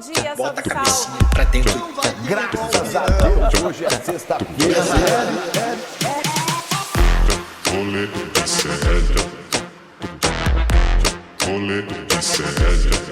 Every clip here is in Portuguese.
dia, Bota a salve, cabecinha salve. pra dentro. Graças a Deus, hoje é sexta-feira. Rolê de sério. Rolê de sério.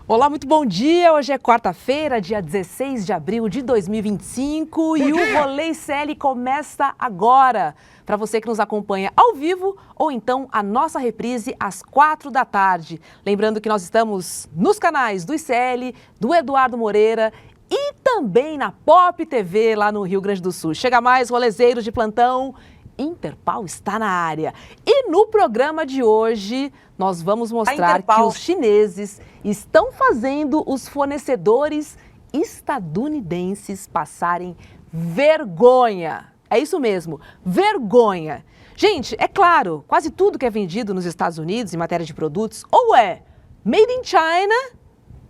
Olá, muito bom dia. Hoje é quarta-feira, dia 16 de abril de 2025 e o Rolê ICL começa agora. Para você que nos acompanha ao vivo ou então a nossa reprise às 4 da tarde. Lembrando que nós estamos nos canais do ICL, do Eduardo Moreira e também na Pop TV lá no Rio Grande do Sul. Chega mais, rolezeiros de plantão. Interpal está na área. E no programa de hoje, nós vamos mostrar que os chineses estão fazendo os fornecedores estadunidenses passarem vergonha. É isso mesmo, vergonha. Gente, é claro, quase tudo que é vendido nos Estados Unidos em matéria de produtos, ou é made in China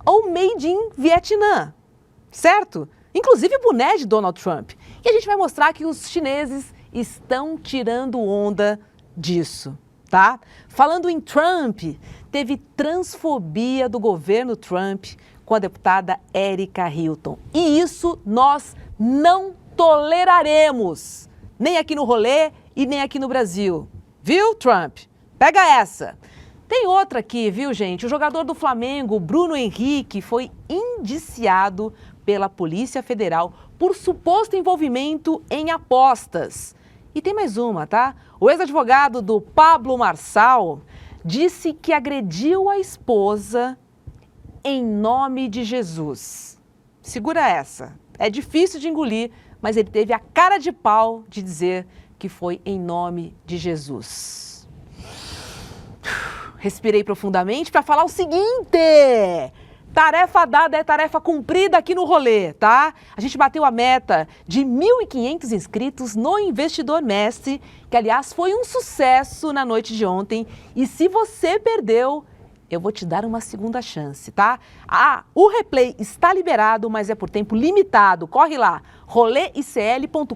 ou made in Vietnã, certo? Inclusive o boné de Donald Trump. E a gente vai mostrar que os chineses estão tirando onda disso, tá? Falando em Trump, teve transfobia do governo Trump com a deputada Erika Hilton. E isso nós não toleraremos, nem aqui no Rolê e nem aqui no Brasil. Viu, Trump? Pega essa. Tem outra aqui, viu, gente? O jogador do Flamengo, Bruno Henrique, foi indiciado pela Polícia Federal por suposto envolvimento em apostas. E tem mais uma, tá? O ex-advogado do Pablo Marçal disse que agrediu a esposa em nome de Jesus. Segura essa. É difícil de engolir, mas ele teve a cara de pau de dizer que foi em nome de Jesus. Respirei profundamente para falar o seguinte: tarefa dada é tarefa cumprida aqui no Rolê, tá? A gente bateu a meta de 1.500 inscritos no Investidor Mestre, que aliás foi um sucesso na noite de ontem. E se você perdeu, eu vou te dar uma segunda chance, tá? O replay está liberado, mas é por tempo limitado. Corre lá, roleicl.com.br,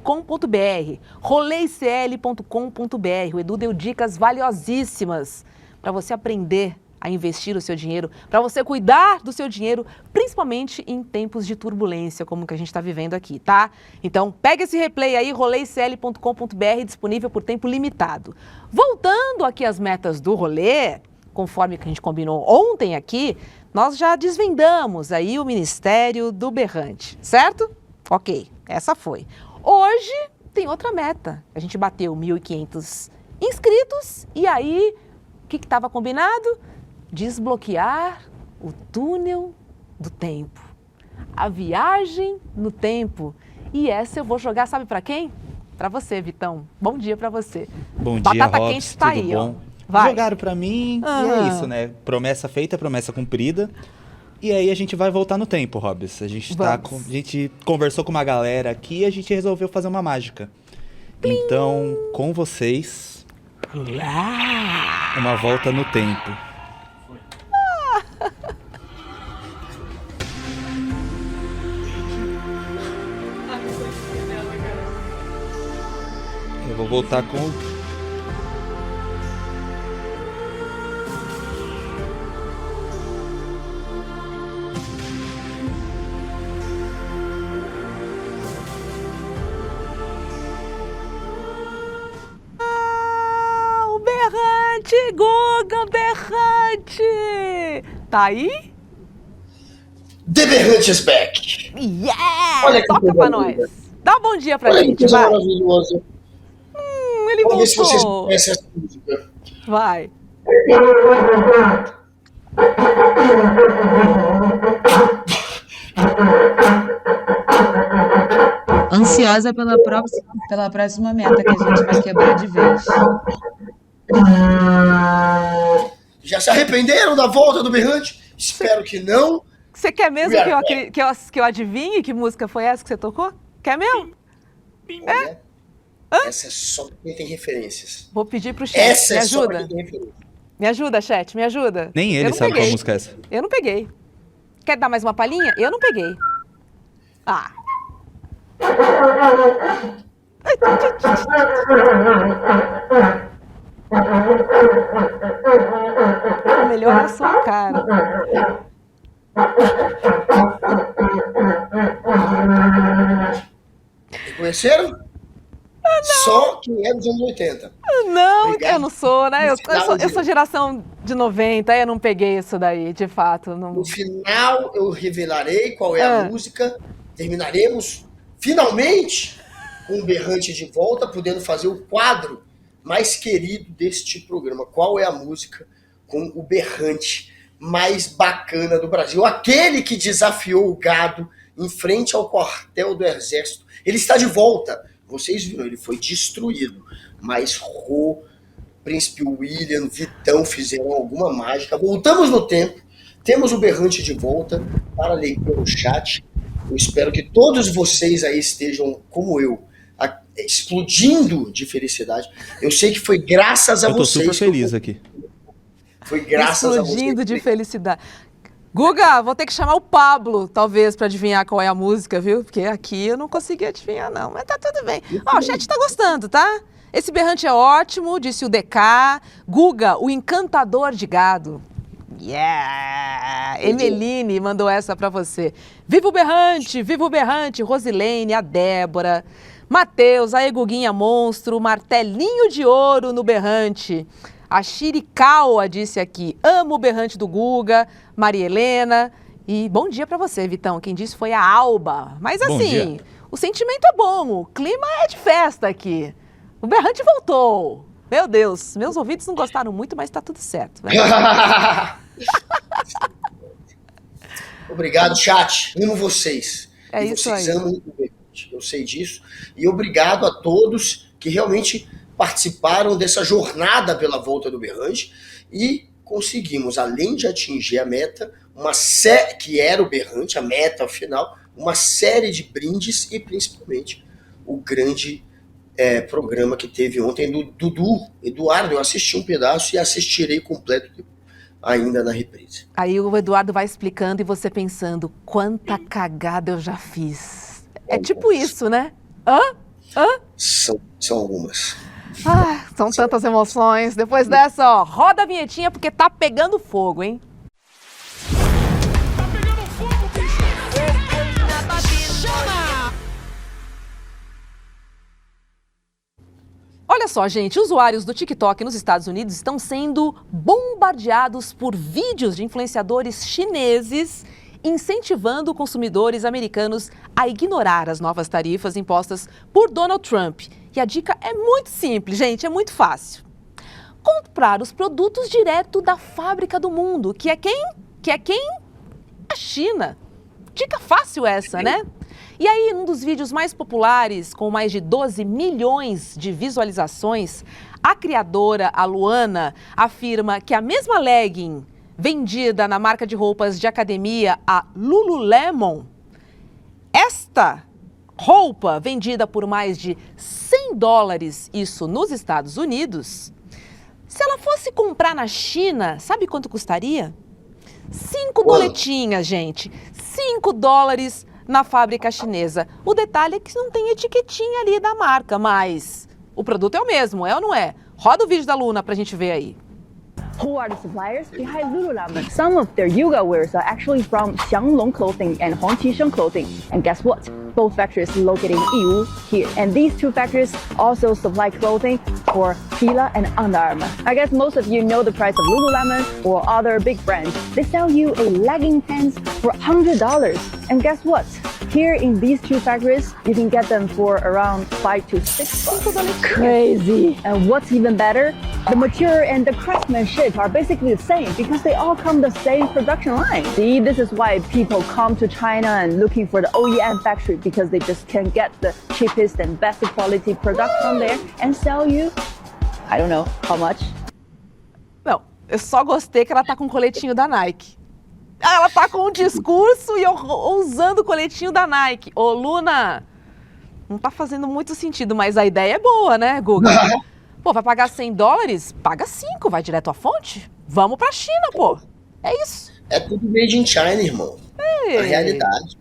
roleicl.com.br. O Edu deu dicas valiosíssimas para você aprender a investir o seu dinheiro, para você cuidar do seu dinheiro, principalmente em tempos de turbulência, como que a gente está vivendo aqui, tá? Então, pega esse replay aí, roleicl.com.br, disponível por tempo limitado. Voltando aqui às metas do Rolê, conforme que a gente combinou ontem aqui, nós já desvendamos aí o Ministério do Berrante, certo? Ok, essa foi. Hoje tem outra meta. A gente bateu 1.500 inscritos e aí, o que estava combinado? Desbloquear o túnel do tempo. A viagem no tempo. E essa eu vou jogar, sabe para quem? Para você, Vitão. Bom dia para você. Bom dia, Batata Robs, quente tá tudo aí, bom? ó. Vai. Jogaram pra mim e é isso, né? Promessa feita, promessa cumprida. E aí a gente vai voltar no tempo, Robs. A gente conversou com uma galera aqui e a gente resolveu fazer uma mágica. Plim. Então, com vocês, uma volta no tempo. Eu vou voltar com o Berrante, Guga Berrante. Tá aí? The Berrante is back. Yeah! Olha que Toca pra coisa nós. Dá um bom dia pra Olha que gente, coisa vai. maravilhosa. Ele Vamos ver se vocês voltou. conhecem essa música. Vai. Ansiosa pela próxima meta que a gente vai quebrar de vez. Já se arrependeram da volta do Berrante? Espero que não. Você quer mesmo que eu adivinhe que música foi essa que você tocou? Quer mesmo? Olha, essa é só pra quem tem referências. Vou pedir pro chat. Essa Me é só pra ajuda. quem tem referências. Me ajuda, chat, me ajuda. Nem Eu ele não sabe peguei. qual música é essa. Eu não peguei. Quer dar mais uma palhinha? Eu não peguei. Ah. O melhor é a sua cara. Reconheceram? Só quem é dos anos 80. Não, Obrigado. eu não sou, né? No Eu final sou, eu de- sou geração de 90, eu não peguei isso daí, de fato. Não... No final eu revelarei qual é Ah. a música. Terminaremos, finalmente, com o Berrante de volta, podendo fazer o quadro mais querido deste programa. Qual é a música com o Berrante mais bacana do Brasil? Aquele que desafiou o gado em frente ao quartel do Exército. Ele está de volta. Vocês viram, ele foi destruído. Mas Rô, Príncipe William, Vitão fizeram alguma mágica. Voltamos no tempo. Temos o Berrante de volta para leitura no chat. Eu espero que todos vocês aí estejam, como eu, explodindo de felicidade. Eu sei que foi graças a Eu tô vocês. super feliz aqui. Foi graças a vocês. Explodindo de felicidade. Guga, vou ter que chamar o Pablo, talvez, para adivinhar qual é a música, viu? Porque aqui eu não consegui adivinhar, não. Mas tá tudo bem. Ó, o chat tá gostando, tá? Esse berrante é ótimo, disse o DK. Guga, o encantador de gado. Yeah! Emeline mandou essa pra você. Viva o berrante, Rosilene, a Débora, Matheus, a Eguguinha Monstro, martelinho de ouro no berrante. A Shirikawa disse aqui, amo o berrante do Guga, Maria Helena. E bom dia pra você, Vitão. Quem disse foi a Alba. Mas Bom assim, dia. o sentimento é bom, o clima é de festa aqui. O berrante voltou. Meu Deus, meus ouvidos não gostaram muito, mas tá tudo certo. Né? Obrigado, chat. Amo vocês. É E isso vocês aí. amam o Berrante. Eu sei disso. E obrigado a todos que realmente participaram dessa jornada pela volta do Berrante. E conseguimos, além de atingir a meta, que era o Berrante, a meta final, uma série de brindes e principalmente o grande programa que teve ontem do Dudu, Eduardo. Eu assisti um pedaço e assistirei completo ainda na reprise. Aí o Eduardo vai explicando e você pensando, quanta cagada eu já fiz. É tipo isso, né? São algumas. Ah, são tantas emoções. Depois dessa, ó, roda a vinhetinha porque tá pegando fogo, hein? Olha só, gente, usuários do TikTok nos Estados Unidos estão sendo bombardeados por vídeos de influenciadores chineses incentivando consumidores americanos a ignorar as novas tarifas impostas por Donald Trump. E a dica é muito simples, gente, é muito fácil. Comprar os produtos direto da fábrica do mundo, que é quem? A China. Dica fácil essa, né? E aí, num dos vídeos mais populares, com mais de 12 milhões de visualizações, a criadora, a Luana, afirma que a mesma legging vendida na marca de roupas de academia, a Lululemon, esta roupa vendida por mais de $100, isso nos Estados Unidos, se ela fosse comprar na China, sabe quanto custaria? 5 doletinhas, gente. $5 na fábrica chinesa. O detalhe é que não tem etiquetinha ali da marca, mas o produto é o mesmo, é ou não é? Roda o vídeo da Luna pra gente ver aí. Who are the suppliers behind Lululemon? Some of their yoga wears are actually from Xianglong Clothing and Hongqisheng Clothing. And guess what? Both factories located in Yiwu here. And these two factories also supply clothing for Fila and Under Armour. I guess most of you know the price of Lululemon or other big brands. They sell you a legging pants for $100. And guess what? Here in these two factories, you can get them for around $5 to $6. Crazy. And what's even better? The material and the craftsmanship are basically the same because they all come the same production line. See, this is why people come to China and looking for the OEM factory because they just can get the cheapest and best quality product from there and sell you, I don't know how much. Não, eu só gostei que ela tá com o coletinho da Nike. Ela tá com um discurso e eu usando o coletinho da Nike. Ô, Luna, não tá fazendo muito sentido, mas a ideia é boa, né, Guga? Pô, vai pagar $100? Paga 5, vai direto à fonte. Vamos pra China, pô. É isso. É tudo made in China, irmão. A realidade.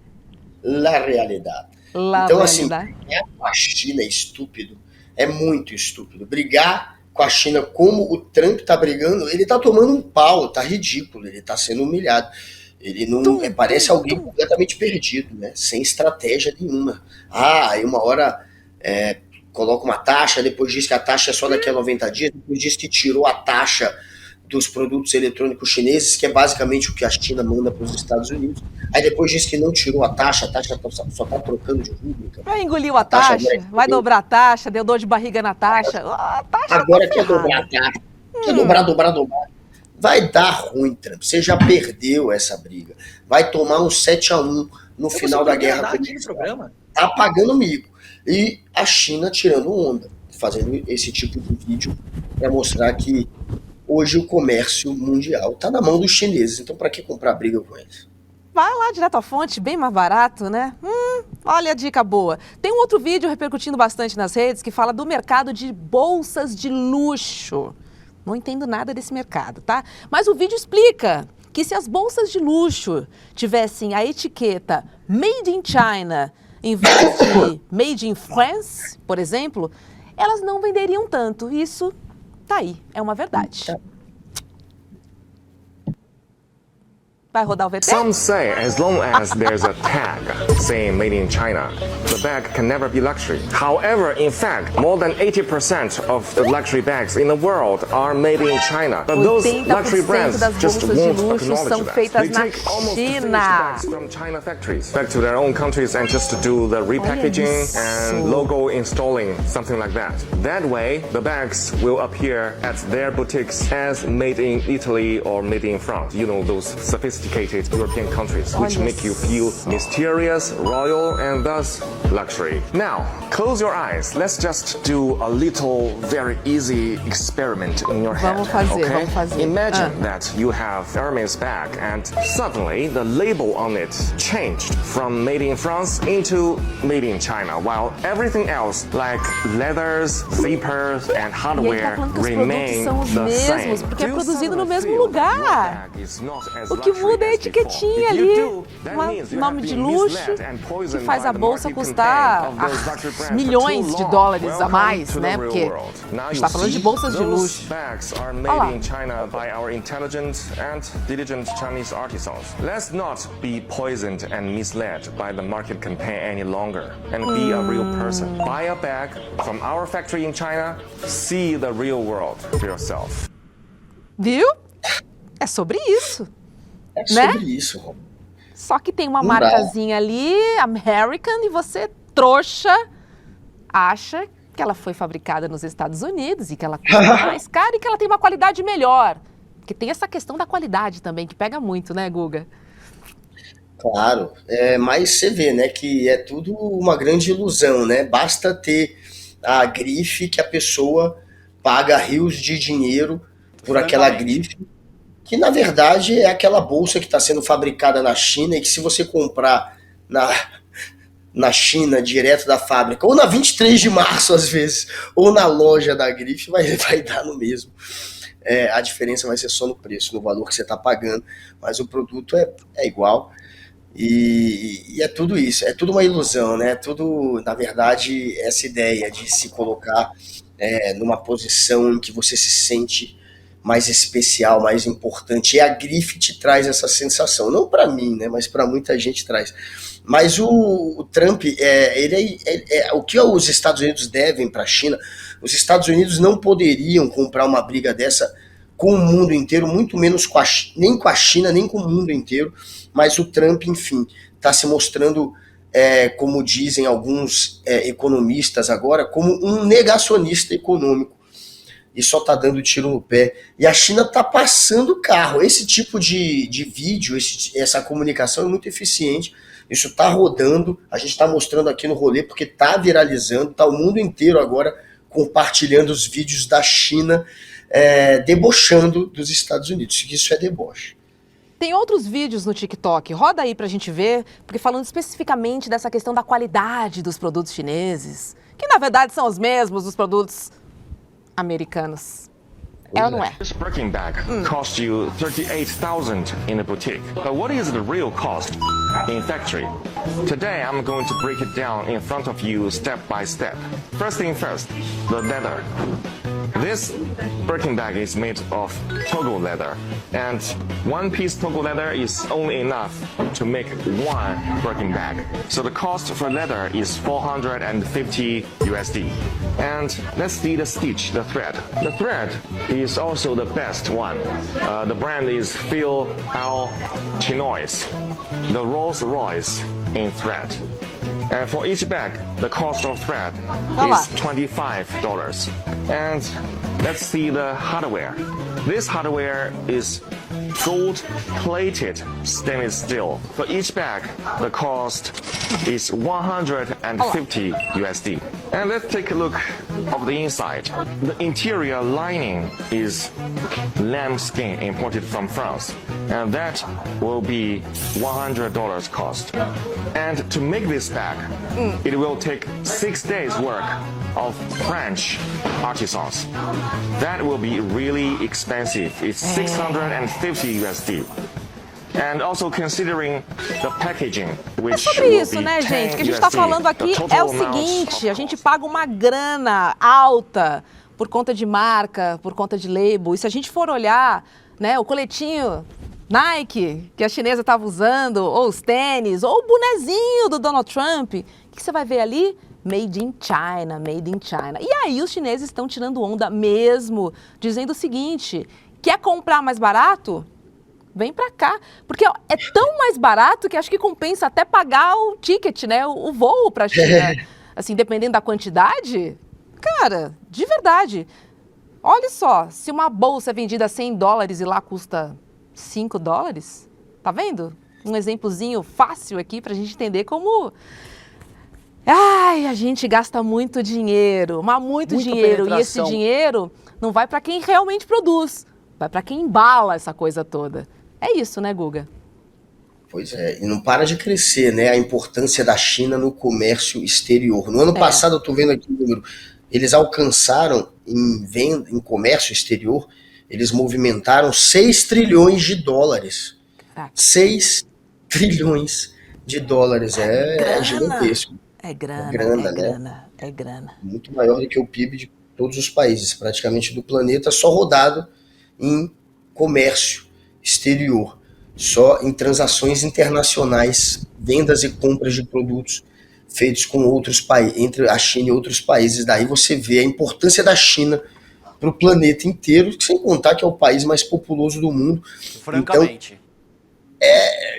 La realidade. La então, realidade. assim, a China é estúpido. É muito estúpido. Brigar com a China como o Trump tá brigando, ele tá tomando um pau, tá ridículo, ele tá sendo humilhado. Ele não parece alguém completamente perdido, né? Sem estratégia nenhuma. Aí uma hora coloca uma taxa, depois diz que a taxa é só daqui a 90 dias, depois diz que tirou a taxa dos produtos eletrônicos chineses, que é basicamente o que a China manda para os Estados Unidos. Aí depois diz que não tirou a taxa só tá trocando de rúbrica. Vai engoliu a taxa, vai dobrar a taxa, deu dor de barriga na taxa. A taxa agora tá quer dobrar a taxa. Quer dobrar. Vai dar ruim, Trump. Você já perdeu essa briga. Vai tomar um 7-1 no final da guerra. Tá pagando mico. E a China tirando onda, fazendo esse tipo de vídeo para mostrar que hoje o comércio mundial está na mão dos chineses. Então, para que comprar briga com eles? Vai lá direto à fonte, bem mais barato, né? Olha a dica boa. Tem um outro vídeo repercutindo bastante nas redes que fala do mercado de bolsas de luxo. Não entendo nada desse mercado, tá? Mas o vídeo explica que se as bolsas de luxo tivessem a etiqueta Made in China em vez de Made in France, por exemplo, elas não venderiam tanto. Isso tá aí, é uma verdade. Vai rodar o VT? Some say as long as there's a tag saying made in China, the bag can never be luxury. However, in fact, more than 80% of the luxury bags in the world are made in China. But those luxury brands just won't acknowledge that. They take almost the finished bags from China factories back to their own countries and just do the repackaging and logo installing, something like that. That way, the bags will appear at their boutiques as made in Italy or made in France. You know, those sophisticated European countries, which make you feel mysterious, royal, and thus luxury. Now, close your eyes. Let's just do a little, very easy experiment in your head. Okay? Imagine that you have Hermes bag, and suddenly the label on it changed from made in France into made in China, while everything else, like leathers, zippers, and hardware, remain the same. Porque é produzido no mesmo lugar. O que muda é a etiquetinha ali, nome de luxo, que faz a bolsa custar milhões de dólares a mais, né? Porque a gente está falando de bolsas de luxo. Olha lá. Let's not be poisoned and misled by the market campaign any longer and be a real person. Buy a bag from our factory in China, see the real world for yourself. Viu? É sobre isso. É sobre isso, Rob. Só que tem uma marcazinha ali, American, e você, trouxa, acha que ela foi fabricada nos Estados Unidos e que ela custa mais caro e que ela tem uma qualidade melhor. Porque tem essa questão da qualidade também, que pega muito, né, Guga? Claro, mas você vê, né, que é tudo uma grande ilusão, né? Basta ter a grife que a pessoa paga rios de dinheiro por aquela grife, que na verdade é aquela bolsa que está sendo fabricada na China e que se você comprar na China, direto da fábrica, ou na 23 de março às vezes, ou na loja da grife, vai dar no mesmo. A diferença vai ser só no preço, no valor que você está pagando, mas o produto é igual. E é tudo isso, é tudo uma ilusão, né? Tudo, na verdade, essa ideia de se colocar numa posição em que você se sente mais especial, mais importante. E a grife te traz essa sensação, não para mim, né? Mas para muita gente traz. Mas o Trump, o que os Estados Unidos devem para a China, os Estados Unidos não poderiam comprar uma briga dessa com o mundo inteiro, muito menos nem com a China, nem com o mundo inteiro. Mas o Trump, enfim, está se mostrando, como dizem alguns economistas agora, como um negacionista econômico. E só está dando tiro no pé. E a China está passando o carro. Esse tipo de vídeo, essa comunicação é muito eficiente. Isso está rodando, a gente está mostrando aqui no rolê, porque está viralizando, está o mundo inteiro agora compartilhando os vídeos da China debochando dos Estados Unidos. Isso é deboche. Tem outros vídeos no TikTok, roda aí pra gente ver, porque falando especificamente dessa questão da qualidade dos produtos chineses, que na verdade são os mesmos dos produtos americanos. É ou não é? This Birkin bag cost you $38,000 in a boutique. But what is the real cost? in factory. Today I'm going to break it down in front of you step by step. First thing first, the leather. This Birkin bag is made of Togo leather, and one piece Togo leather is only enough to make one Birkin bag. So the cost for leather is 450 USD. And let's see the stitch, the thread. The thread is also the best one. The brand is Phil L. Chinois, the Rolls Royce in thread. And for each bag, the cost of thread is $25. And let's see the hardware. This hardware is gold-plated stainless steel. For each bag, the cost is 150 USD. And let's take a look of the inside. The interior lining is lamb skin imported from France, and that will be $100 cost. And to make this bag, it will take 6 days work of French artisans. That will be really expensive. It's 650 USD. And also considering the packaging, which É sobre isso, né, gente? O que a gente está falando aqui é o seguinte: a gente paga uma grana alta por conta de marca, por conta de label. E se a gente for olhar, né, o coletinho Nike que a chinesa estava usando, ou os tênis, ou o bonezinho do Donald Trump, o que você vai ver ali? Made in China, made in China. E aí os chineses estão tirando onda mesmo, dizendo o seguinte: quer comprar mais barato? Vem pra cá, porque ó, é tão mais barato que acho que compensa até pagar o ticket, né, o voo pra China. Assim, dependendo da quantidade, cara, de verdade. Olha só, se uma bolsa é vendida a $100 e lá custa $5, tá vendo? Um exemplozinho fácil aqui pra gente entender como... Ai, a gente gasta muito dinheiro, mas muito dinheiro. E esse dinheiro não vai pra quem realmente produz, vai pra quem embala essa coisa toda. É isso, né, Guga? Pois é, e não para de crescer, né, a importância da China no comércio exterior. No ano passado, eu tô vendo aqui o número, eles alcançaram em venda, em comércio exterior, eles movimentaram 6 trilhões de dólares. Caraca. 6 trilhões de dólares, é gigantesco. É grana, é grana. Muito maior do que o PIB de todos os países, praticamente do planeta, só rodado em comércio exterior, só em transações internacionais, vendas e compras de produtos feitos com outros países, entre a China e outros países. Daí você vê a importância da China para o planeta inteiro, sem contar que é o país mais populoso do mundo. Francamente. Então,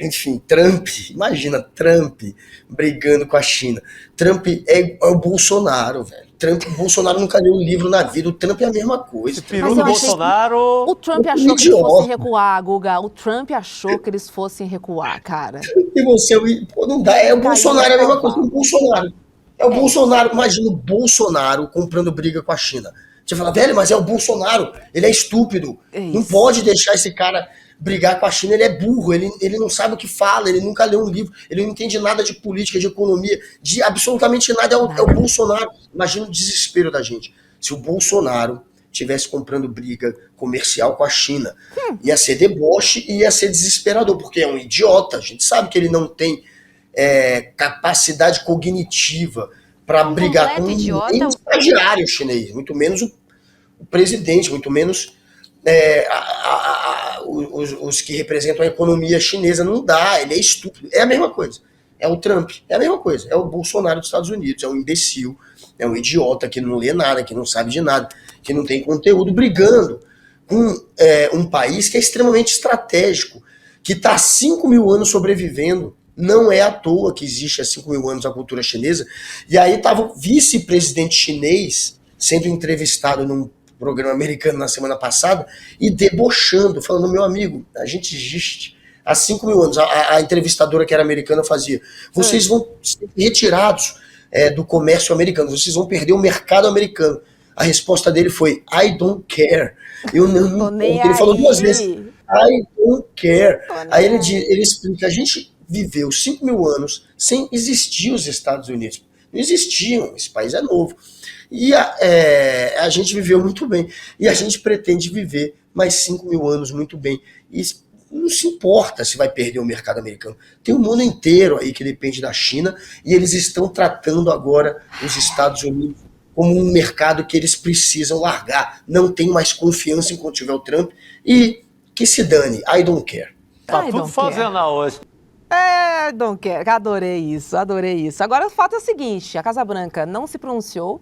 enfim, Trump, imagina Trump brigando com a China. Trump é o Bolsonaro, velho. O Bolsonaro nunca leu um livro na vida, o Trump é a mesma coisa. Peru do Bolsonaro... O Trump achou que eles fossem recuar, Guga. O Trump achou que eles fossem recuar, cara. E você, pô, não dá, o Bolsonaro é a mesma coisa que o Bolsonaro. É o Bolsonaro, imagina o Bolsonaro comprando briga com a China. Você fala, velho, mas é o Bolsonaro, ele é estúpido. Não pode deixar esse cara brigar com a China, ele é burro, ele não sabe o que fala, ele nunca leu um livro, ele não entende nada de política, de economia, de absolutamente nada, é o Bolsonaro. Imagina o desespero da gente. Se o Bolsonaro estivesse comprando briga comercial com a China, ia ser deboche e ia ser desesperador, porque é um idiota, a gente sabe que ele não tem capacidade cognitiva para brigar com um estagiário chinês, muito menos o presidente, muito menos os que representam a economia chinesa. Não dá, ele é estúpido. É a mesma coisa. É o Trump, é a mesma coisa. É o Bolsonaro dos Estados Unidos, é um imbecil, é um idiota que não lê nada, que não sabe de nada, que não tem conteúdo, brigando com um país que é extremamente estratégico, que está há 5 mil anos sobrevivendo. Não é à toa que existe há 5 mil anos a cultura chinesa. E aí estava o vice-presidente chinês sendo entrevistado num programa americano na semana passada e debochando, falando, meu amigo, a gente existe há 5 mil anos. A entrevistadora que era americana fazia, vocês vão ser retirados do comércio americano, vocês vão perder o mercado americano. A resposta dele foi, I don't care. Ele falou 2 vezes, I don't care. Aí ele explica, a gente viveu 5 mil anos sem existir os Estados Unidos. Não existiam, esse país é novo. E a gente viveu muito bem. E a gente pretende viver mais 5 mil anos muito bem. E não se importa se vai perder o mercado americano. Tem o mundo inteiro aí que depende da China e eles estão tratando agora os Estados Unidos como um mercado que eles precisam largar. Não tem mais confiança enquanto tiver o Trump e que se dane, I don't care. Tá tudo fazendo hoje. Don't care. Adorei isso. Agora o fato é o seguinte, a Casa Branca não se pronunciou,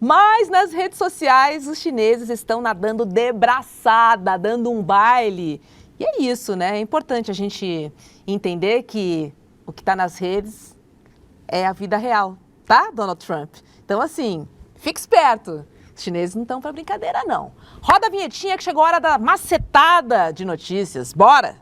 mas nas redes sociais os chineses estão nadando de braçada, dando um baile. E é isso, né? É importante a gente entender que o que está nas redes é a vida real, tá, Donald Trump? Então, assim, fique esperto. Os chineses não estão para brincadeira, não. Roda a vinhetinha que chegou a hora da macetada de notícias. Bora!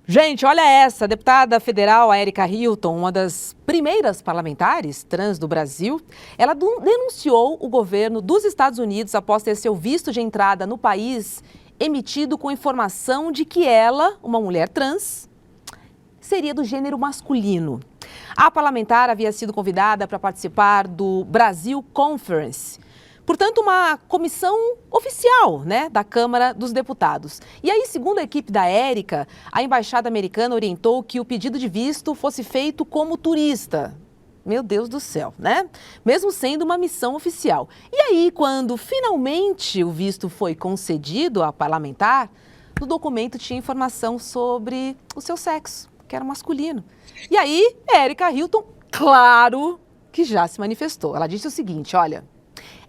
Gente, olha essa, a deputada federal, a Erika Hilton, uma das primeiras parlamentares trans do Brasil, ela denunciou o governo dos Estados Unidos após ter seu visto de entrada no país emitido com informação de que ela, uma mulher trans, seria do gênero masculino. A parlamentar havia sido convidada para participar do Brasil Conference, portanto, uma comissão oficial, né, da Câmara dos Deputados. E aí, segundo a equipe da Érica, a embaixada americana orientou que o pedido de visto fosse feito como turista. Meu Deus do céu, né? Mesmo sendo uma missão oficial. E aí, quando finalmente o visto foi concedido à parlamentar, no documento tinha informação sobre o seu sexo, que era masculino. E aí, Erika Hilton, claro que já se manifestou. Ela disse o seguinte, olha...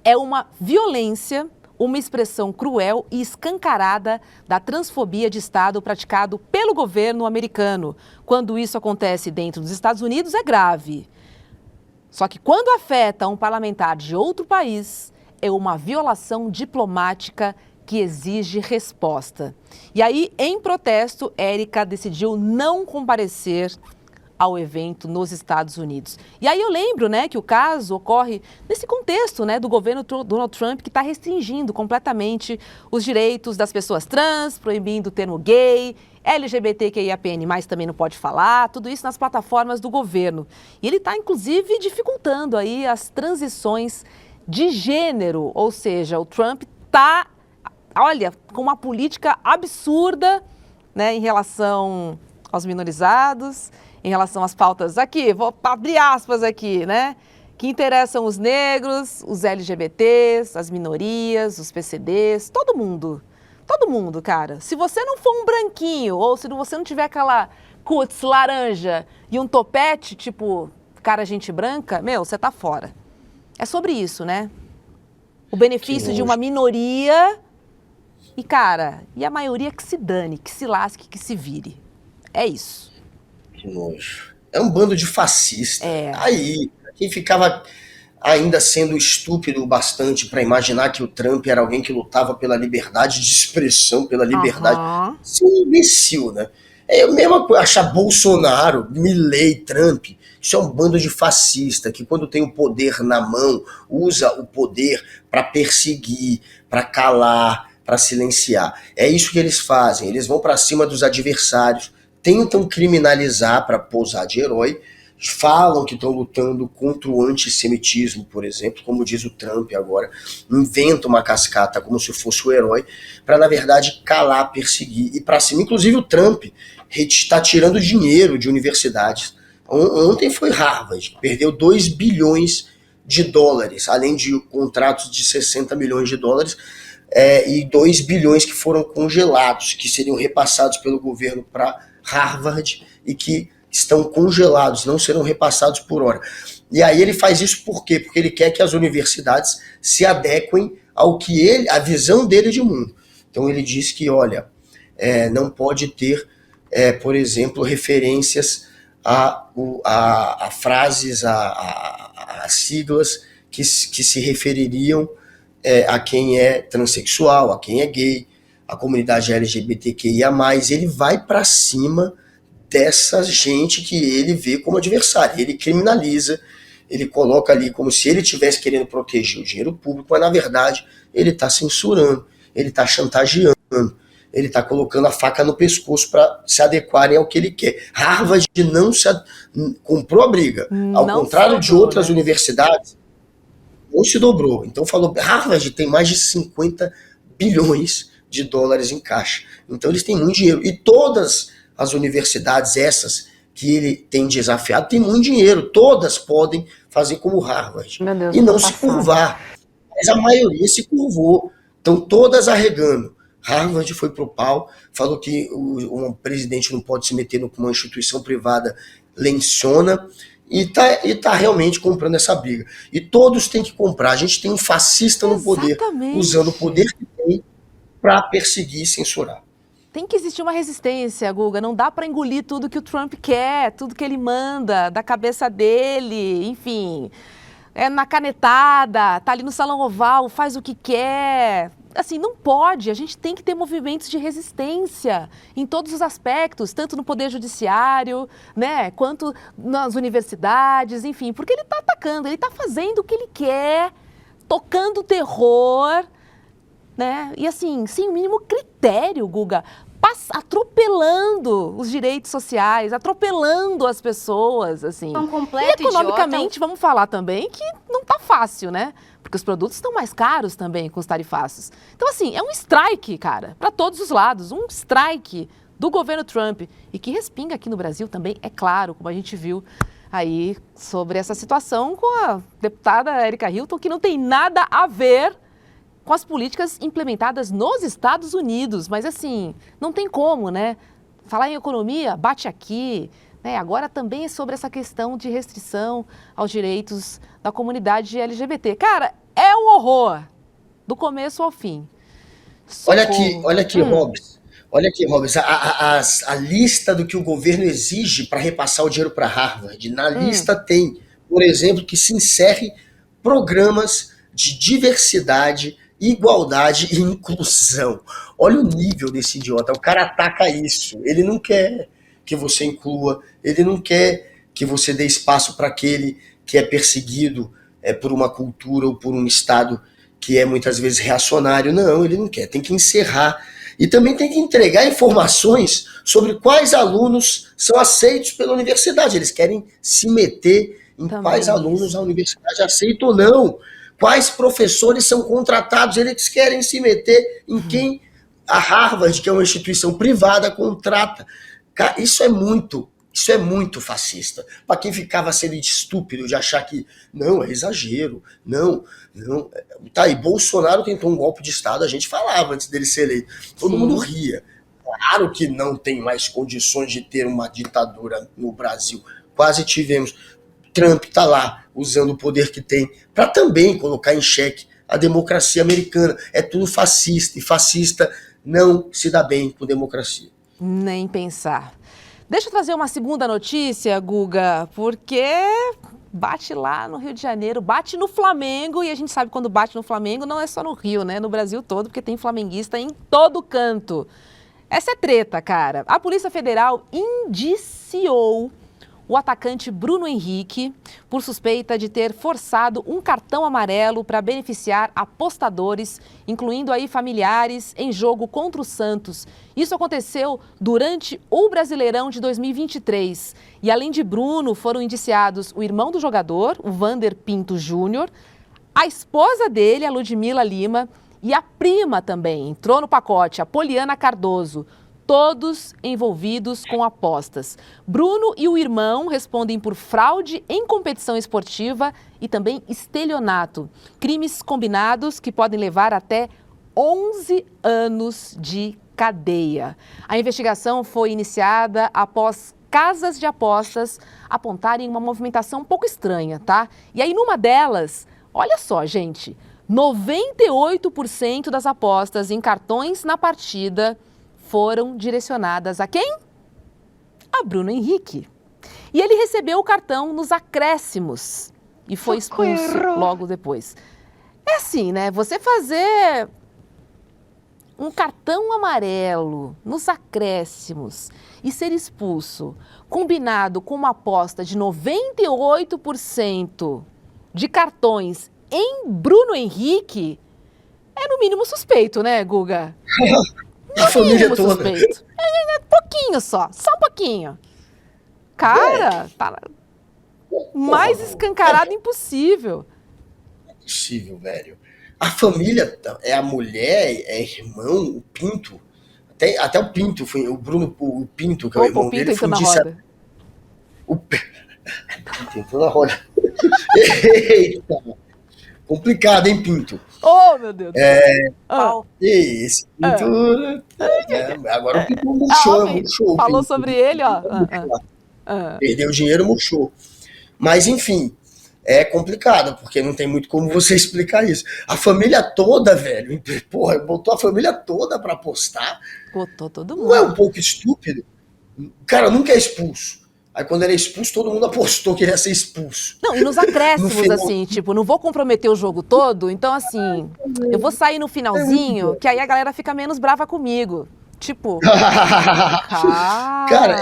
É uma violência, uma expressão cruel e escancarada da transfobia de Estado praticado pelo governo americano. Quando isso acontece dentro dos Estados Unidos, é grave. Só que quando afeta um parlamentar de outro país, é uma violação diplomática que exige resposta. E aí, em protesto, Érica decidiu não comparecer ao evento nos Estados Unidos. E aí eu lembro, né, que o caso ocorre nesse contexto, né, do governo Donald Trump, que está restringindo completamente os direitos das pessoas trans, proibindo o termo gay, LGBTQIAPN+, também não pode falar, tudo isso nas plataformas do governo. E ele está, inclusive, dificultando aí as transições de gênero, ou seja, o Trump está, olha, com uma política absurda, né, em relação aos minorizados, em relação às pautas aqui, vou abrir aspas aqui, né? Que interessam os negros, os LGBTs, as minorias, os PCDs, todo mundo, cara. Se você não for um branquinho, ou se você não tiver aquela cutis laranja e um topete, tipo, cara gente branca, meu, você tá fora. É sobre isso, né? O benefício de uma minoria e, cara, e a maioria que se dane, que se lasque, que se vire. É isso. Que nojo. É um bando de fascistas. É. Aí, quem ficava ainda sendo estúpido o bastante para imaginar que o Trump era alguém que lutava pela liberdade de expressão, pela liberdade. Isso é um imbecil, né? É a mesma coisa, achar Bolsonaro, Milley, Trump, isso é um bando de fascista que quando tem o poder na mão, usa o poder para perseguir, para calar, para silenciar. É isso que eles fazem, eles vão para cima dos adversários, tentam criminalizar para posar de herói, falam que estão lutando contra o antissemitismo, por exemplo, como diz o Trump agora, inventa uma cascata como se fosse o herói, para na verdade calar, perseguir e para cima. Inclusive o Trump está tirando dinheiro de universidades. Ontem foi Harvard, que perdeu 2 bilhões de dólares, além de contratos de 60 milhões de dólares, e 2 bilhões que foram congelados, que seriam repassados pelo governo para Harvard e que estão congelados, não serão repassados por hora. E aí ele faz isso por quê? Porque ele quer que as universidades se adequem ao que a visão dele de mundo. Então ele diz que, olha, não pode ter, por exemplo, referências a frases, a siglas que se refeririam a quem é transexual, a quem é gay, a comunidade LGBTQIA+, ele vai para cima dessa gente que ele vê como adversário. Ele criminaliza, ele coloca ali como se ele estivesse querendo proteger o dinheiro público, mas na verdade ele está censurando, ele está chantageando. ele está colocando a faca no pescoço para se adequarem ao que ele quer. Harvard comprou a briga. Ao contrário de outras universidades, não se dobrou. Então falou, Harvard tem mais de 50 bilhões de dólares em caixa. Então eles têm muito dinheiro. E todas as universidades, essas que ele tem desafiado, têm muito dinheiro. Todas podem fazer como Harvard. Meu Deus, e não se curvar. Mas a maioria se curvou. Estão todas arregando. Harvard foi pro pau, falou que um presidente não pode se meter no que uma instituição privada lenciona, e tá realmente comprando essa briga. E todos têm que comprar. A gente tem um fascista no poder, usando o poder que tem para perseguir e censurar. Tem que existir uma resistência, Guga. Não dá para engolir tudo que o Trump quer, tudo que ele manda da cabeça dele, enfim. É na canetada, tá ali no Salão Oval, faz o que quer. Assim, não pode. A gente tem que ter movimentos de resistência em todos os aspectos, tanto no Poder Judiciário, né, quanto nas universidades, enfim. Porque ele está atacando, ele está fazendo o que ele quer, tocando terror, né? E assim, sem o mínimo critério, Guga, atropelando os direitos sociais, atropelando as pessoas, assim. E economicamente, vamos falar também que não tá fácil, né? Porque os produtos estão mais caros também com os tarifaços. Então, assim, é um strike, cara, para todos os lados, um strike do governo Trump e que respinga aqui no Brasil também, é claro, como a gente viu aí sobre essa situação com a deputada Erika Hilton, que não tem nada a ver com as políticas implementadas nos Estados Unidos. Mas, assim, não tem como, né? Falar em economia, bate aqui, né? Agora também é sobre essa questão de restrição aos direitos da comunidade LGBT. Cara, é um horror, do começo ao fim. Socorro. Olha aqui, Hobbs. Olha aqui, Hobbs, a lista do que o governo exige para repassar o dinheiro para Harvard. Na lista tem, por exemplo, que se encerre programas de diversidade, igualdade e inclusão. Olha o nível desse idiota. O cara ataca isso. Ele não quer que você inclua, ele não quer que você dê espaço para aquele que é perseguido por uma cultura ou por um Estado que é muitas vezes reacionário. Não, ele não quer. Tem que encerrar. E também tem que entregar informações sobre quais alunos são aceitos pela universidade. Eles querem se meter em quais alunos a universidade aceita ou não. Quais professores são contratados, eles querem se meter em quem a Harvard, que é uma instituição privada, contrata. Cara, isso é muito fascista. Para quem ficava sendo estúpido de achar que, não, é exagero, não. Tá aí, Bolsonaro tentou um golpe de Estado, a gente falava antes dele ser eleito. Todo mundo ria. Claro que não tem mais condições de ter uma ditadura no Brasil. Quase tivemos. Trump está lá, usando o poder que tem, para também colocar em xeque a democracia americana. É tudo fascista, e fascista não se dá bem com democracia. Nem pensar. Deixa eu trazer uma segunda notícia, Guga, porque bate lá no Rio de Janeiro, bate no Flamengo, e a gente sabe quando bate no Flamengo não é só no Rio, né? No Brasil todo, porque tem flamenguista em todo canto. Essa é treta, cara. A Polícia Federal indiciou o atacante Bruno Henrique por suspeita de ter forçado um cartão amarelo para beneficiar apostadores, incluindo aí familiares, em jogo contra o Santos. Isso aconteceu durante o Brasileirão de 2023. E além de Bruno, foram indiciados o irmão do jogador, o Vander Pinto Júnior, a esposa dele, a Ludmila Lima, e a prima também, entrou no pacote, a Poliana Cardoso. Todos envolvidos com apostas. Bruno e o irmão respondem por fraude em competição esportiva e também estelionato. Crimes combinados que podem levar até 11 anos de cadeia. A investigação foi iniciada após casas de apostas apontarem uma movimentação um pouco estranha, tá? E aí numa delas, olha só, gente, 98% das apostas em cartões na partida foram direcionadas a quem? A Bruno Henrique. E ele recebeu o cartão nos acréscimos e foi expulso logo depois. É assim, né? Você fazer um cartão amarelo nos acréscimos e ser expulso, combinado com uma aposta de 98% de cartões em Bruno Henrique, é no mínimo suspeito, né, Guga? A família toda. suspeito. Pouquinho só um pouquinho. Cara, tá mais escancarado impossível. Impossível, velho. A família é a mulher, é irmão, o Pinto. Até o Pinto, foi o Bruno, o Pinto, que é o irmão dele, foi disse. O Pinto entrou na roda. Eita! Complicado, hein, Pinto? Oh, meu Deus. Esse Pinto. Agora o Pinto murchou. Falou sobre ele, ó. Perdeu dinheiro, murchou. Mas, enfim, é complicado, porque não tem muito como você explicar isso. A família toda, velho, porra, botou a família toda pra apostar. Botou todo mundo. Não é um pouco estúpido? O cara nunca é expulso. Aí quando ele é expulso, todo mundo apostou que ele ia ser expulso. Não, e nos acréscimos, assim, tipo, não vou comprometer o jogo todo, então, assim, eu vou sair no finalzinho, que aí a galera fica menos brava comigo. Tipo, cara,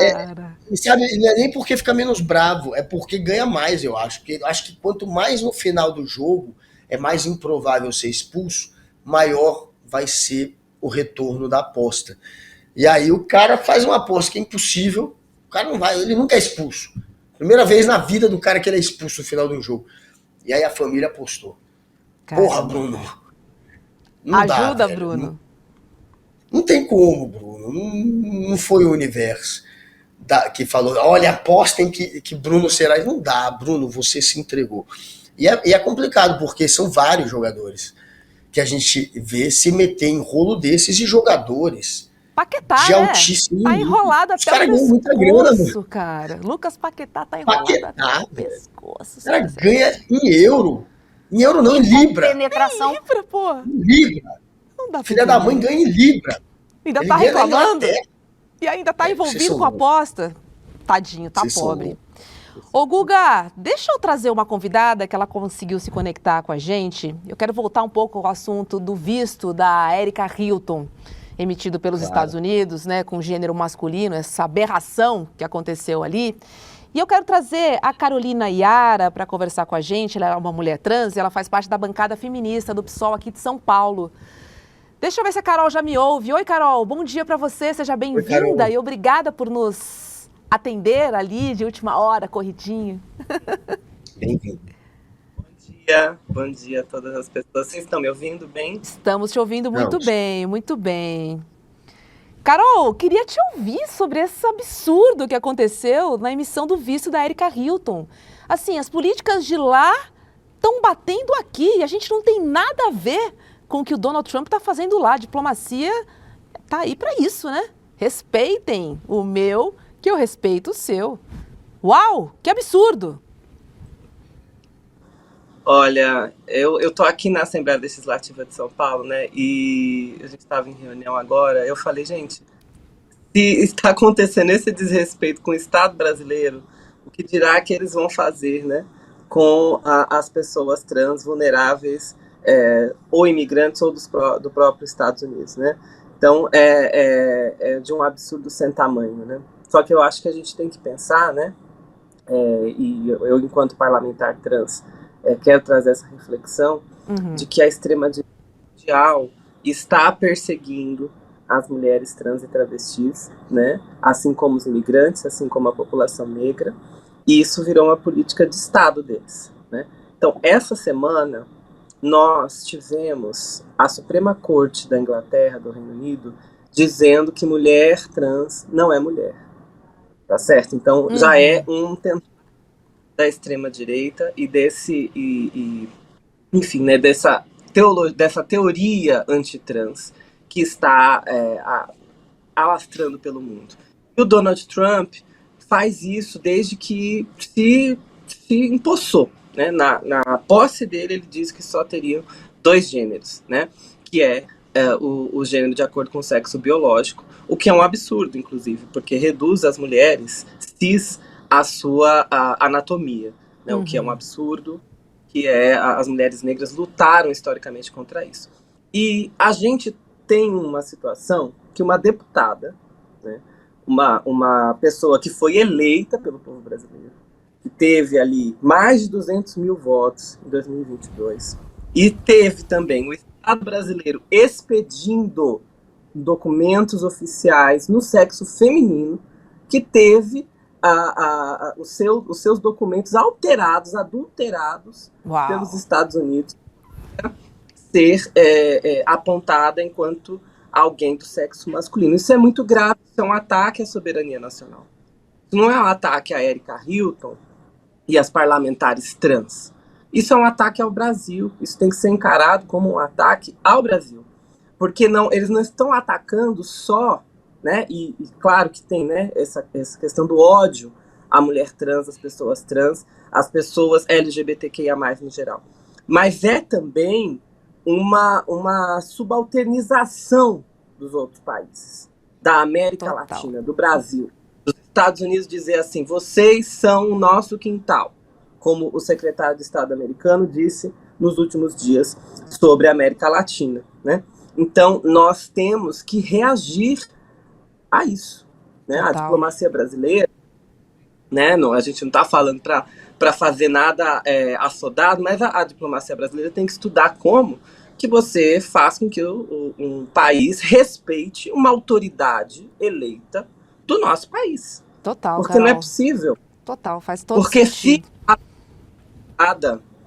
sabe, não é nem porque fica menos bravo, é porque ganha mais, eu acho. Porque eu acho que quanto mais no final do jogo é mais improvável ser expulso, maior vai ser o retorno da aposta. E aí o cara faz uma aposta que é impossível, o cara não vai, ele nunca é expulso. Primeira vez na vida do cara que ele é expulso no final de um jogo. E aí a família apostou. Caramba. Porra, Bruno. Não ajuda, dá, Bruno. Não tem como, Bruno. Não foi o universo que falou, olha, apostem que Bruno será. Não dá, Bruno, você se entregou. E é complicado, porque são vários jogadores que a gente vê se meter em rolo desses e jogadores Paquetá, de altíssimo tá enrolado até o pescoço, cara. Lucas Paquetá tá enrolado até o pescoço. O cara ganha em euro. Em euro não, em libra. Penetração. Em libra, pô. Em libra. Não dá. Filha da mãe ganha em libra. Ainda ele tá reclamando? E ainda tá envolvido com a aposta? Tadinho, tá pobre. Ô, Guga, deixa eu trazer uma convidada que ela conseguiu se conectar com a gente. Eu quero voltar um pouco ao assunto do visto da Erika Hilton, emitido pelos Estados Unidos, né, com gênero masculino, essa aberração que aconteceu ali. E eu quero trazer a Carolina Iara para conversar com a gente. Ela é uma mulher trans e ela faz parte da bancada feminista do PSOL aqui de São Paulo. Deixa eu ver se a Carol já me ouve. Oi, Carol, bom dia para você, seja bem-vinda e obrigada por nos atender ali de última hora, corridinho. Bem-vindo. Bom dia a todas as pessoas. Vocês estão me ouvindo bem? Estamos te ouvindo muito bem, muito bem. Carol, queria te ouvir sobre esse absurdo que aconteceu na emissão do visto da Erika Hilton. Assim, as políticas de lá estão batendo aqui e a gente não tem nada a ver com o que o Donald Trump está fazendo lá. A diplomacia tá aí para isso, né? Respeitem o meu, que eu respeito o seu. Uau, que absurdo! Olha, eu tô aqui na Assembleia Legislativa de São Paulo, né, e a gente estava em reunião agora, eu falei, gente, se está acontecendo esse desrespeito com o Estado brasileiro, o que dirá que eles vão fazer, né, com as pessoas trans vulneráveis, ou imigrantes ou do próprio Estados Unidos, né? Então, é de um absurdo sem tamanho, né? Só que eu acho que a gente tem que pensar, né, e eu enquanto parlamentar trans, quero trazer essa reflexão de que a extrema-direita mundial está perseguindo as mulheres trans e travestis, né? Assim como os imigrantes, assim como a população negra, e isso virou uma política de Estado deles, né? Então, essa semana, nós tivemos a Suprema Corte da Inglaterra, do Reino Unido, dizendo que mulher trans não é mulher, tá certo? Então, já é um tentativo da extrema-direita e enfim, né, dessa teoria antitrans que está alastrando pelo mundo. E o Donald Trump faz isso desde que se empossou, né? Na posse dele, ele diz que só teriam 2 gêneros, né? Que o gênero de acordo com o sexo biológico, o que é um absurdo, inclusive, porque reduz as mulheres cis a sua anatomia, né? O que é um absurdo, que as mulheres negras lutaram historicamente contra isso. E a gente tem uma situação que uma deputada, né, uma pessoa que foi eleita pelo povo brasileiro, que teve ali mais de 200 mil votos em 2022, e teve também o Estado brasileiro expedindo documentos oficiais no sexo feminino que teve os seus documentos alterados, adulterados pelos Estados Unidos, para ser apontada enquanto alguém do sexo masculino. Isso é muito grave, isso é um ataque à soberania nacional. Isso não é um ataque a Erika Hilton e às parlamentares trans. Isso é um ataque ao Brasil. Isso tem que ser encarado como um ataque ao Brasil. Porque eles não estão atacando só, né? E claro que tem, né, essa questão do ódio à mulher trans, às pessoas LGBTQIA+, no geral. Mas é também uma subalternização dos outros países, da América Latina, do Brasil. Os Estados Unidos dizer assim, vocês são o nosso quintal, como o secretário de Estado americano disse nos últimos dias sobre a América Latina, né? Então, nós temos que reagir a isso, né? A diplomacia brasileira, né? A gente não está falando para fazer nada assodado, mas a diplomacia brasileira tem que estudar como que você faz com que um país respeite uma autoridade eleita do nosso país. Total, porque Carol, não é possível. Total, faz todo porque sentido.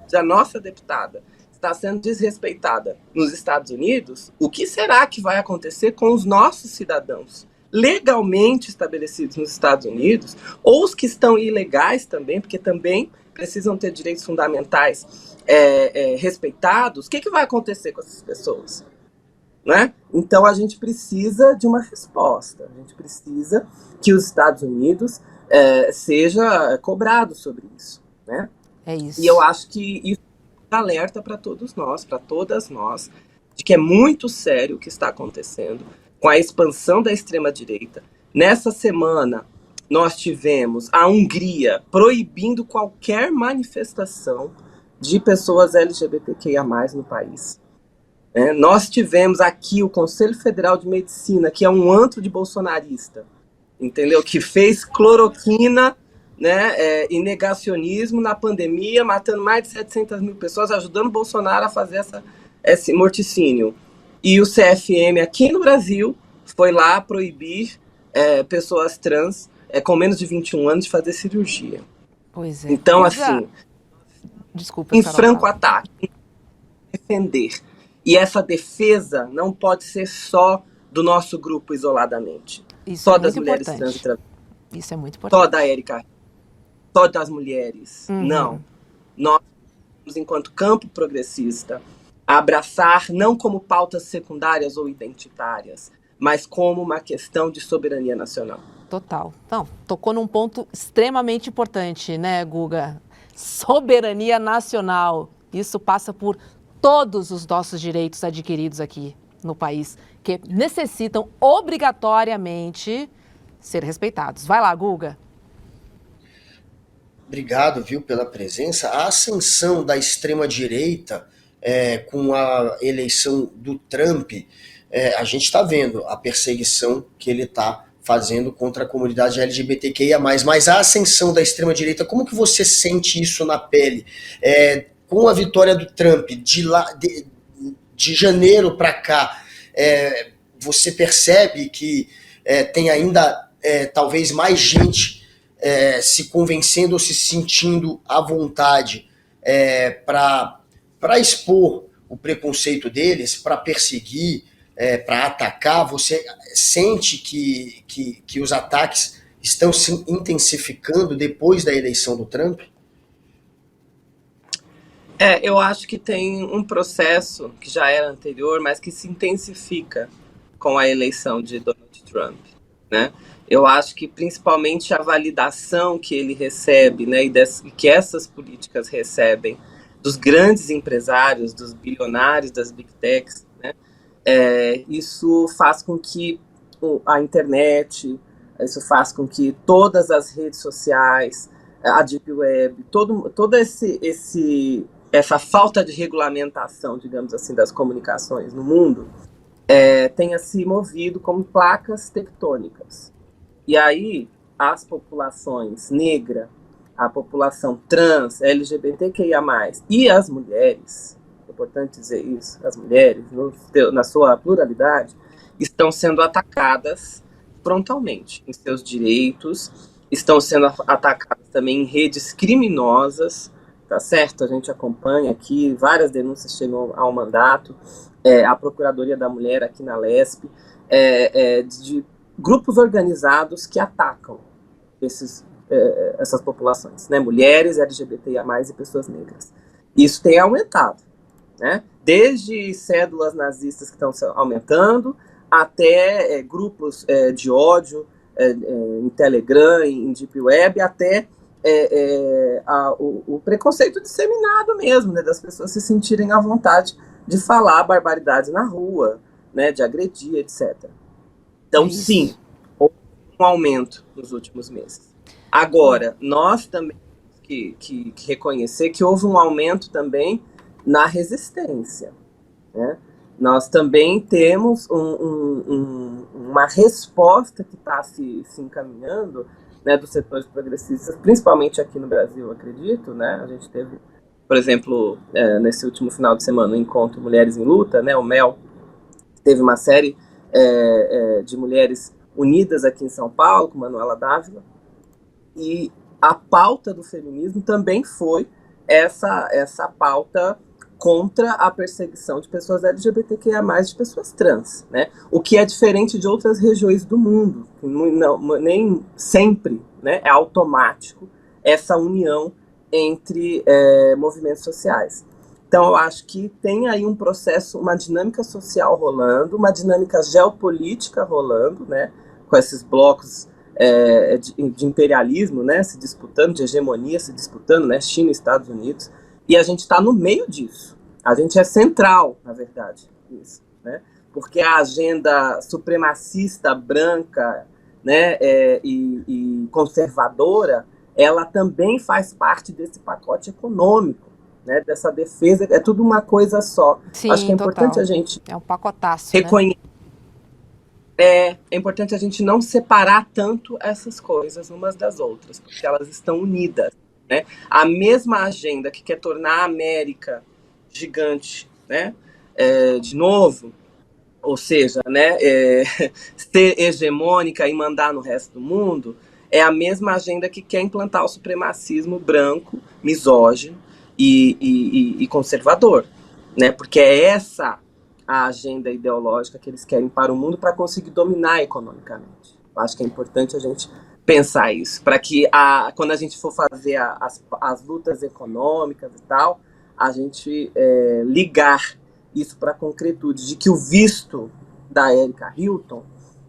Se a nossa deputada está sendo desrespeitada nos Estados Unidos, o que será que vai acontecer com os nossos cidadãos legalmente estabelecidos nos Estados Unidos, ou os que estão ilegais também, porque também precisam ter direitos fundamentais respeitados? O que vai acontecer com essas pessoas? Né? Então a gente precisa de uma resposta, a gente precisa que os Estados Unidos seja cobrado sobre isso, né? É isso. E eu acho que isso é um alerta para todos nós, para todas nós, de que é muito sério o que está acontecendo com a expansão da extrema-direita. Nessa semana, nós tivemos a Hungria proibindo qualquer manifestação de pessoas LGBTQIA+, no país. Nós tivemos aqui o Conselho Federal de Medicina, que é um antro de bolsonarista, entendeu? Que fez cloroquina, né, e negacionismo na pandemia, matando mais de 700 mil pessoas, ajudando o Bolsonaro a fazer esse morticínio. E o CFM aqui no Brasil foi lá proibir pessoas trans com menos de 21 anos de fazer cirurgia. Pois é. Então, assim, desculpa, em franco ataque, defender. E essa defesa não pode ser só do nosso grupo isoladamente. Isso só é das muito mulheres importante. trans. Isso é muito importante. Só da Erika. Só das mulheres. Uhum. Não. Nós, enquanto campo progressista, a abraçar não como pautas secundárias ou identitárias, mas como uma questão de soberania nacional. Total. Então, tocou num ponto extremamente importante, né, Guga? Soberania nacional. Isso passa por todos os nossos direitos adquiridos aqui no país, que necessitam obrigatoriamente ser respeitados. Vai lá, Guga. Obrigado, viu, pela presença. A ascensão da extrema-direita com a eleição do Trump, a gente está vendo a perseguição que ele está fazendo contra a comunidade LGBTQIA+. Mas a ascensão da extrema-direita, como que você sente isso na pele? Com a vitória do Trump, de janeiro para cá, você percebe que tem ainda talvez mais gente se convencendo ou se sentindo à vontade para expor o preconceito deles, para perseguir, para atacar? Você sente que os ataques estão se intensificando depois da eleição do Trump? Eu acho que tem um processo que já era anterior, mas que se intensifica com a eleição de Donald Trump, né? Eu acho que principalmente a validação que ele recebe, né, e que essas políticas recebem dos grandes empresários, dos bilionários, das big techs, né, isso faz com que a internet, isso faz com que todas as redes sociais, a Deep Web, toda essa falta de regulamentação, digamos assim, das comunicações no mundo, tenha se movido como placas tectônicas. E aí, as populações negra, a população trans, LGBTQIA+, e as mulheres, é importante dizer isso, as mulheres, na sua pluralidade, estão sendo atacadas frontalmente em seus direitos, estão sendo atacadas também em redes criminosas, tá certo? A gente acompanha aqui, várias denúncias chegam ao mandato, a Procuradoria da Mulher aqui na Lesp, de grupos organizados que atacam essas populações, né? Mulheres, LGBTIA+, e pessoas negras. Isso tem aumentado, né? Desde cédulas nazistas que estão aumentando, até grupos de ódio em Telegram, em Deep Web, até o preconceito disseminado mesmo, né? Das pessoas se sentirem à vontade de falar barbaridades na rua, né? De agredir, etc. Então, sim, houve um aumento nos últimos meses. Agora, nós também temos que reconhecer que houve um aumento também na resistência, né? Nós também temos uma resposta que está se encaminhando, né, dos setores progressistas, principalmente aqui no Brasil, eu acredito, né? A gente teve, por exemplo, nesse último final de semana, o encontro Mulheres em Luta, né? O MEL teve uma série de mulheres unidas aqui em São Paulo, com Manuela Dávila, e a pauta do feminismo também foi essa pauta contra a perseguição de pessoas LGBTQIA+, de pessoas trans, né? O que é diferente de outras regiões do mundo, nem sempre, né, é automático essa união entre movimentos sociais. Então, eu acho que tem aí um processo, uma dinâmica social rolando, uma dinâmica geopolítica rolando, né, com esses blocos de imperialismo, né, se disputando, de hegemonia se disputando, né, China e Estados Unidos, e a gente está no meio disso. A gente é central, na verdade, nisso, né, porque a agenda supremacista, branca, né, e conservadora, ela também faz parte desse pacote econômico, né, dessa defesa, é tudo uma coisa só. Sim, acho que é importante a gente um pacotaço, reconhecer. Né? É importante a gente não separar tanto essas coisas umas das outras, porque elas estão unidas, né? A mesma agenda que quer tornar a América gigante, né? De novo, ou seja, né? Ser hegemônica e mandar no resto do mundo, é a mesma agenda que quer implantar o supremacismo branco, misógino e conservador, né? Porque é essa a agenda ideológica que eles querem para o mundo para conseguir dominar economicamente. Eu acho que é importante a gente pensar isso, para que quando a gente for fazer as lutas econômicas e tal, a gente ligar isso para a concretude, de que o visto da Erika Hilton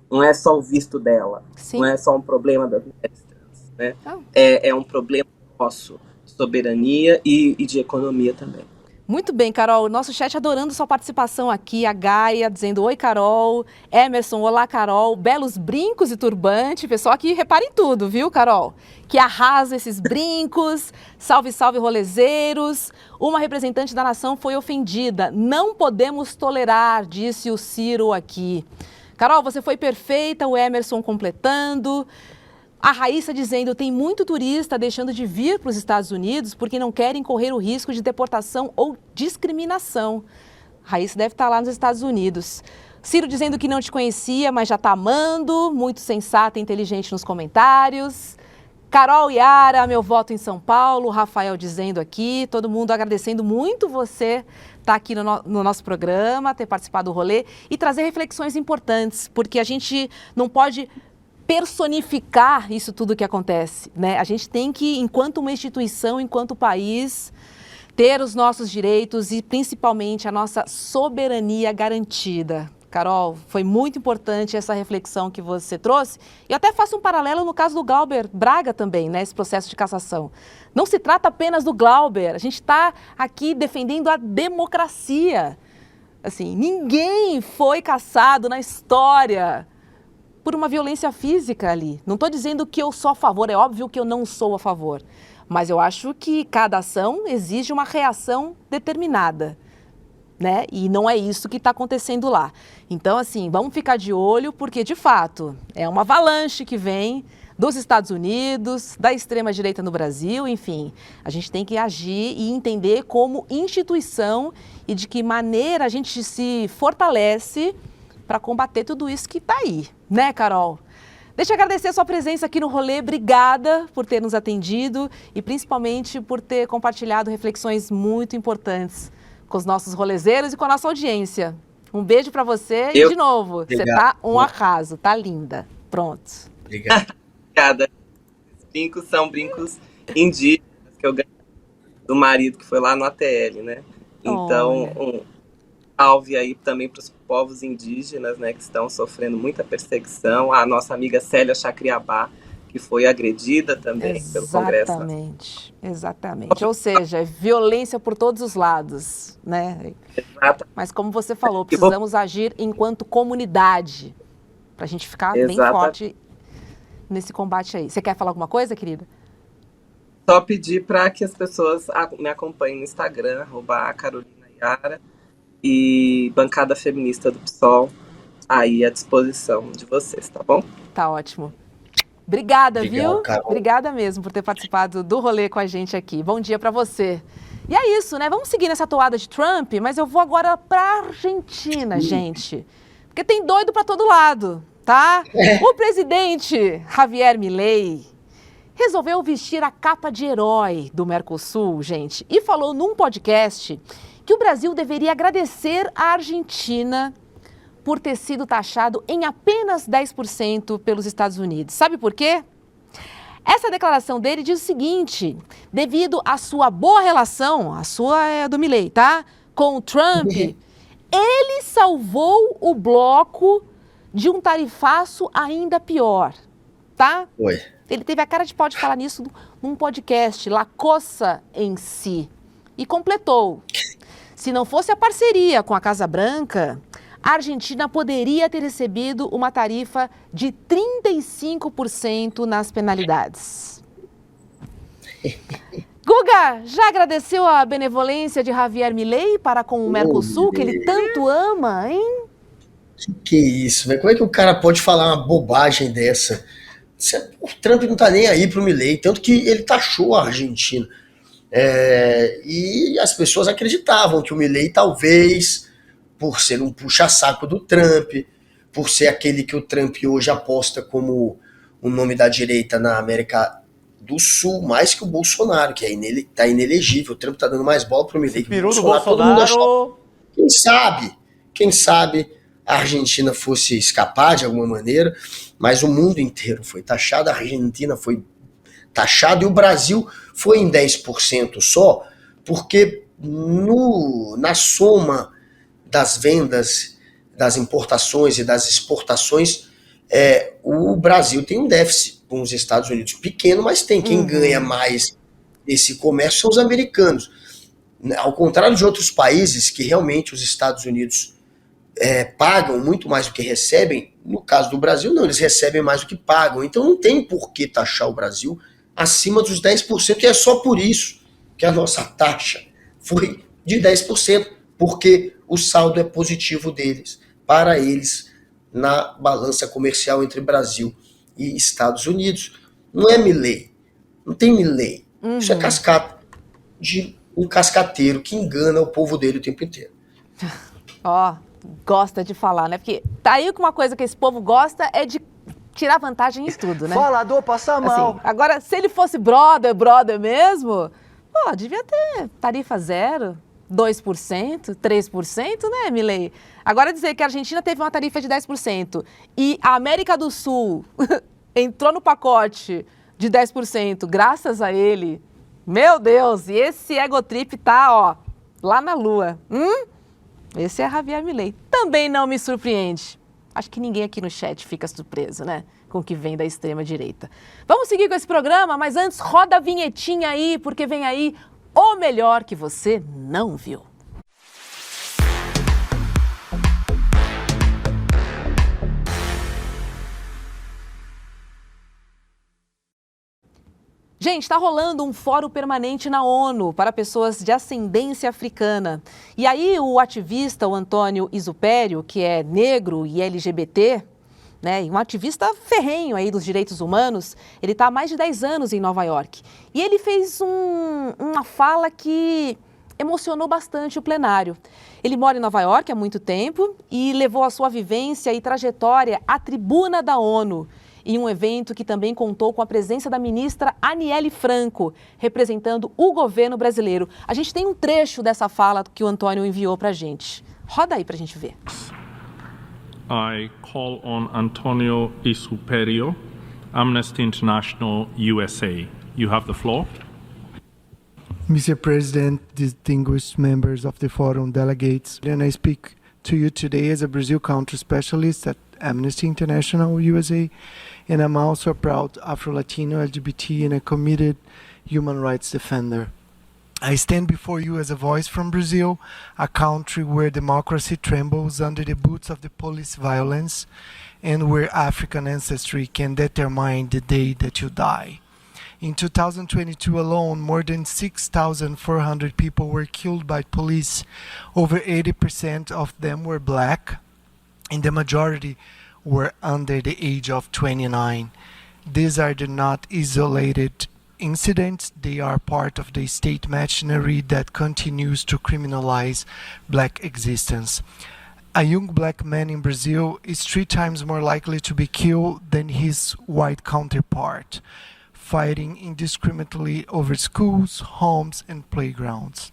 não é só o visto dela, Sim. Não é só um problema das mulheres trans, né? É um problema nosso, de soberania e de economia também. Muito bem, Carol. Nosso chat adorando sua participação aqui. A Gaia dizendo oi, Carol. Emerson, olá, Carol. Belos brincos e turbante. Pessoal aqui, repare em tudo, viu, Carol? Que arrasa esses brincos. Salve, salve, rolezeiros. Uma representante da nação foi ofendida. Não podemos tolerar, disse o Ciro aqui. Carol, você foi perfeita. O Emerson completando. A Raíssa dizendo, tem muito turista deixando de vir para os Estados Unidos porque não querem correr o risco de deportação ou discriminação. A Raíssa deve estar lá nos Estados Unidos. Ciro dizendo que não te conhecia, mas já está amando. Muito sensata e inteligente nos comentários. Carol Yara, meu voto em São Paulo. Rafael dizendo aqui, todo mundo agradecendo muito você estar aqui no nosso programa, ter participado do rolê e trazer reflexões importantes, porque a gente não pode personificar isso tudo que acontece, né? A gente tem que, enquanto uma instituição, enquanto país, ter os nossos direitos e principalmente a nossa soberania garantida. Carol, foi muito importante essa reflexão que você trouxe. E até faço um paralelo no caso do Glauber Braga também, né? Esse processo de cassação. Não se trata apenas do Glauber, a gente está aqui defendendo a democracia. Assim, ninguém foi cassado na história por uma violência física ali. Não estou dizendo que eu sou a favor, é óbvio que eu não sou a favor. Mas eu acho que cada ação exige uma reação determinada, né? E não é isso que está acontecendo lá. Então, assim, vamos ficar de olho, porque, de fato, é uma avalanche que vem dos Estados Unidos, da extrema-direita no Brasil, enfim. A gente tem que agir e entender como instituição e de que maneira a gente se fortalece para combater tudo isso que está aí, né, Carol? Deixa eu agradecer a sua presença aqui no Rolê. Obrigada por ter nos atendido e principalmente por ter compartilhado reflexões muito importantes com os nossos rolezeiros e com a nossa audiência. Um beijo para você e, de novo, você tá um arraso, tá linda. Pronto. Obrigado. Obrigada. Os brincos são brincos indígenas que eu ganhei do marido que foi lá no ATL, né? Então, um salve aí também para os povos indígenas, né, que estão sofrendo muita perseguição. A nossa amiga Célia Chacriabá, que foi agredida também pelo Congresso. Exatamente. Ou seja, é violência por todos os lados, né? Exato. Mas como você falou, precisamos agir enquanto comunidade para a gente ficar bem forte nesse combate aí. Você quer falar alguma coisa, querida? Só pedir para que as pessoas me acompanhem no Instagram, @CarolinaYara, e Bancada Feminista do PSOL, aí à disposição de vocês, tá bom? Tá ótimo. Obrigada, viu? Carol. Obrigada mesmo por ter participado do Rolê com a gente aqui. Bom dia para você. E é isso, né? Vamos seguir nessa toada de Trump, mas eu vou agora pra Argentina, gente. Porque tem doido para todo lado, tá? O presidente Javier Milei resolveu vestir a capa de herói do Mercosul, gente, e falou num podcast que o Brasil deveria agradecer a Argentina por ter sido taxado em apenas 10% pelos Estados Unidos. Sabe por quê? Essa declaração dele diz o seguinte: devido à sua boa relação, a sua é a do Milei, tá? Com o Trump, ele salvou o bloco de um tarifaço ainda pior, tá? Oi. Ele teve a cara de pau de falar nisso num podcast, La Coça em Si, e completou: se não fosse a parceria com a Casa Branca, a Argentina poderia ter recebido uma tarifa de 35% nas penalidades. Guga, já agradeceu a benevolência de Javier Milei para com o Mercosul, que ele tanto ama, hein? Que isso, velho? Como é que o cara pode falar uma bobagem dessa? O Trump não tá nem aí pro Milei, tanto que ele taxou a Argentina. E as pessoas acreditavam que o Milei, talvez, por ser um puxa-saco do Trump, por ser aquele que o Trump hoje aposta como o nome da direita na América do Sul, mais que o Bolsonaro, que tá inelegível. O Trump tá dando mais bola pro Milei que o Bolsonaro. Todo mundo achou. Quem sabe a Argentina fosse escapar de alguma maneira, mas o mundo inteiro foi taxado, a Argentina foi taxado e o Brasil foi em 10% só, porque na soma das vendas, das importações e das exportações, o Brasil tem um déficit com os Estados Unidos pequeno, mas tem quem ganha mais esse comércio são os americanos. Ao contrário de outros países que realmente os Estados Unidos pagam muito mais do que recebem, no caso do Brasil não, eles recebem mais do que pagam, então não tem por que taxar o Brasil acima dos 10%, e é só por isso que a nossa taxa foi de 10%, porque o saldo é positivo deles, para eles, na balança comercial entre Brasil e Estados Unidos. Não é Milei, não tem Milei, isso é cascata de um cascateiro que engana o povo dele o tempo inteiro. Gosta de falar, né? Porque tá aí que uma coisa que esse povo gosta é de tirar vantagem em tudo, né? Falador passa mal. Assim, agora, se ele fosse brother mesmo, devia ter tarifa zero, 2%, 3%, né, Milei? Agora dizer que a Argentina teve uma tarifa de 10% e a América do Sul entrou no pacote de 10% graças a ele, meu Deus, e esse egotrip tá, lá na lua. Esse é Javier Milei. Também não me surpreende. Acho que ninguém aqui no chat fica surpreso, né? Com o que vem da extrema-direita. Vamos seguir com esse programa, mas antes roda a vinhetinha aí, porque vem aí o melhor que você não viu. Gente, está rolando um fórum permanente na ONU para pessoas de ascendência africana. E aí o ativista, o Antônio Exupério, que é negro e LGBT, né, um ativista ferrenho aí dos direitos humanos, ele está há mais de 10 anos em Nova York. E ele fez uma fala que emocionou bastante o plenário. Ele mora em Nova York há muito tempo e levou a sua vivência e trajetória à tribuna da ONU, em um evento que também contou com a presença da ministra Aniele Franco, representando o governo brasileiro. A gente tem um trecho dessa fala que o Antônio enviou para a gente. Roda aí para a gente ver. I call on Antonio E. Superior, Amnesty International USA. You have the floor. Mr. President, distinguished members of the forum, delegates, and I speak to you today as a Brazil country specialist at Amnesty International USA, and I'm also a proud Afro-Latino, LGBT, and a committed human rights defender. I stand before you as a voice from Brazil, a country where democracy trembles under the boots of the police violence, and where African ancestry can determine the day that you die. In 2022 alone, more than 6,400 people were killed by police. Over 80% of them were black, and the majority were under the age of 29. These are not isolated incidents. They are part of the state machinery that continues to criminalize black existence. A young black man in Brazil is 3 times more likely to be killed than his white counterpart, fighting indiscriminately over schools, homes, and playgrounds.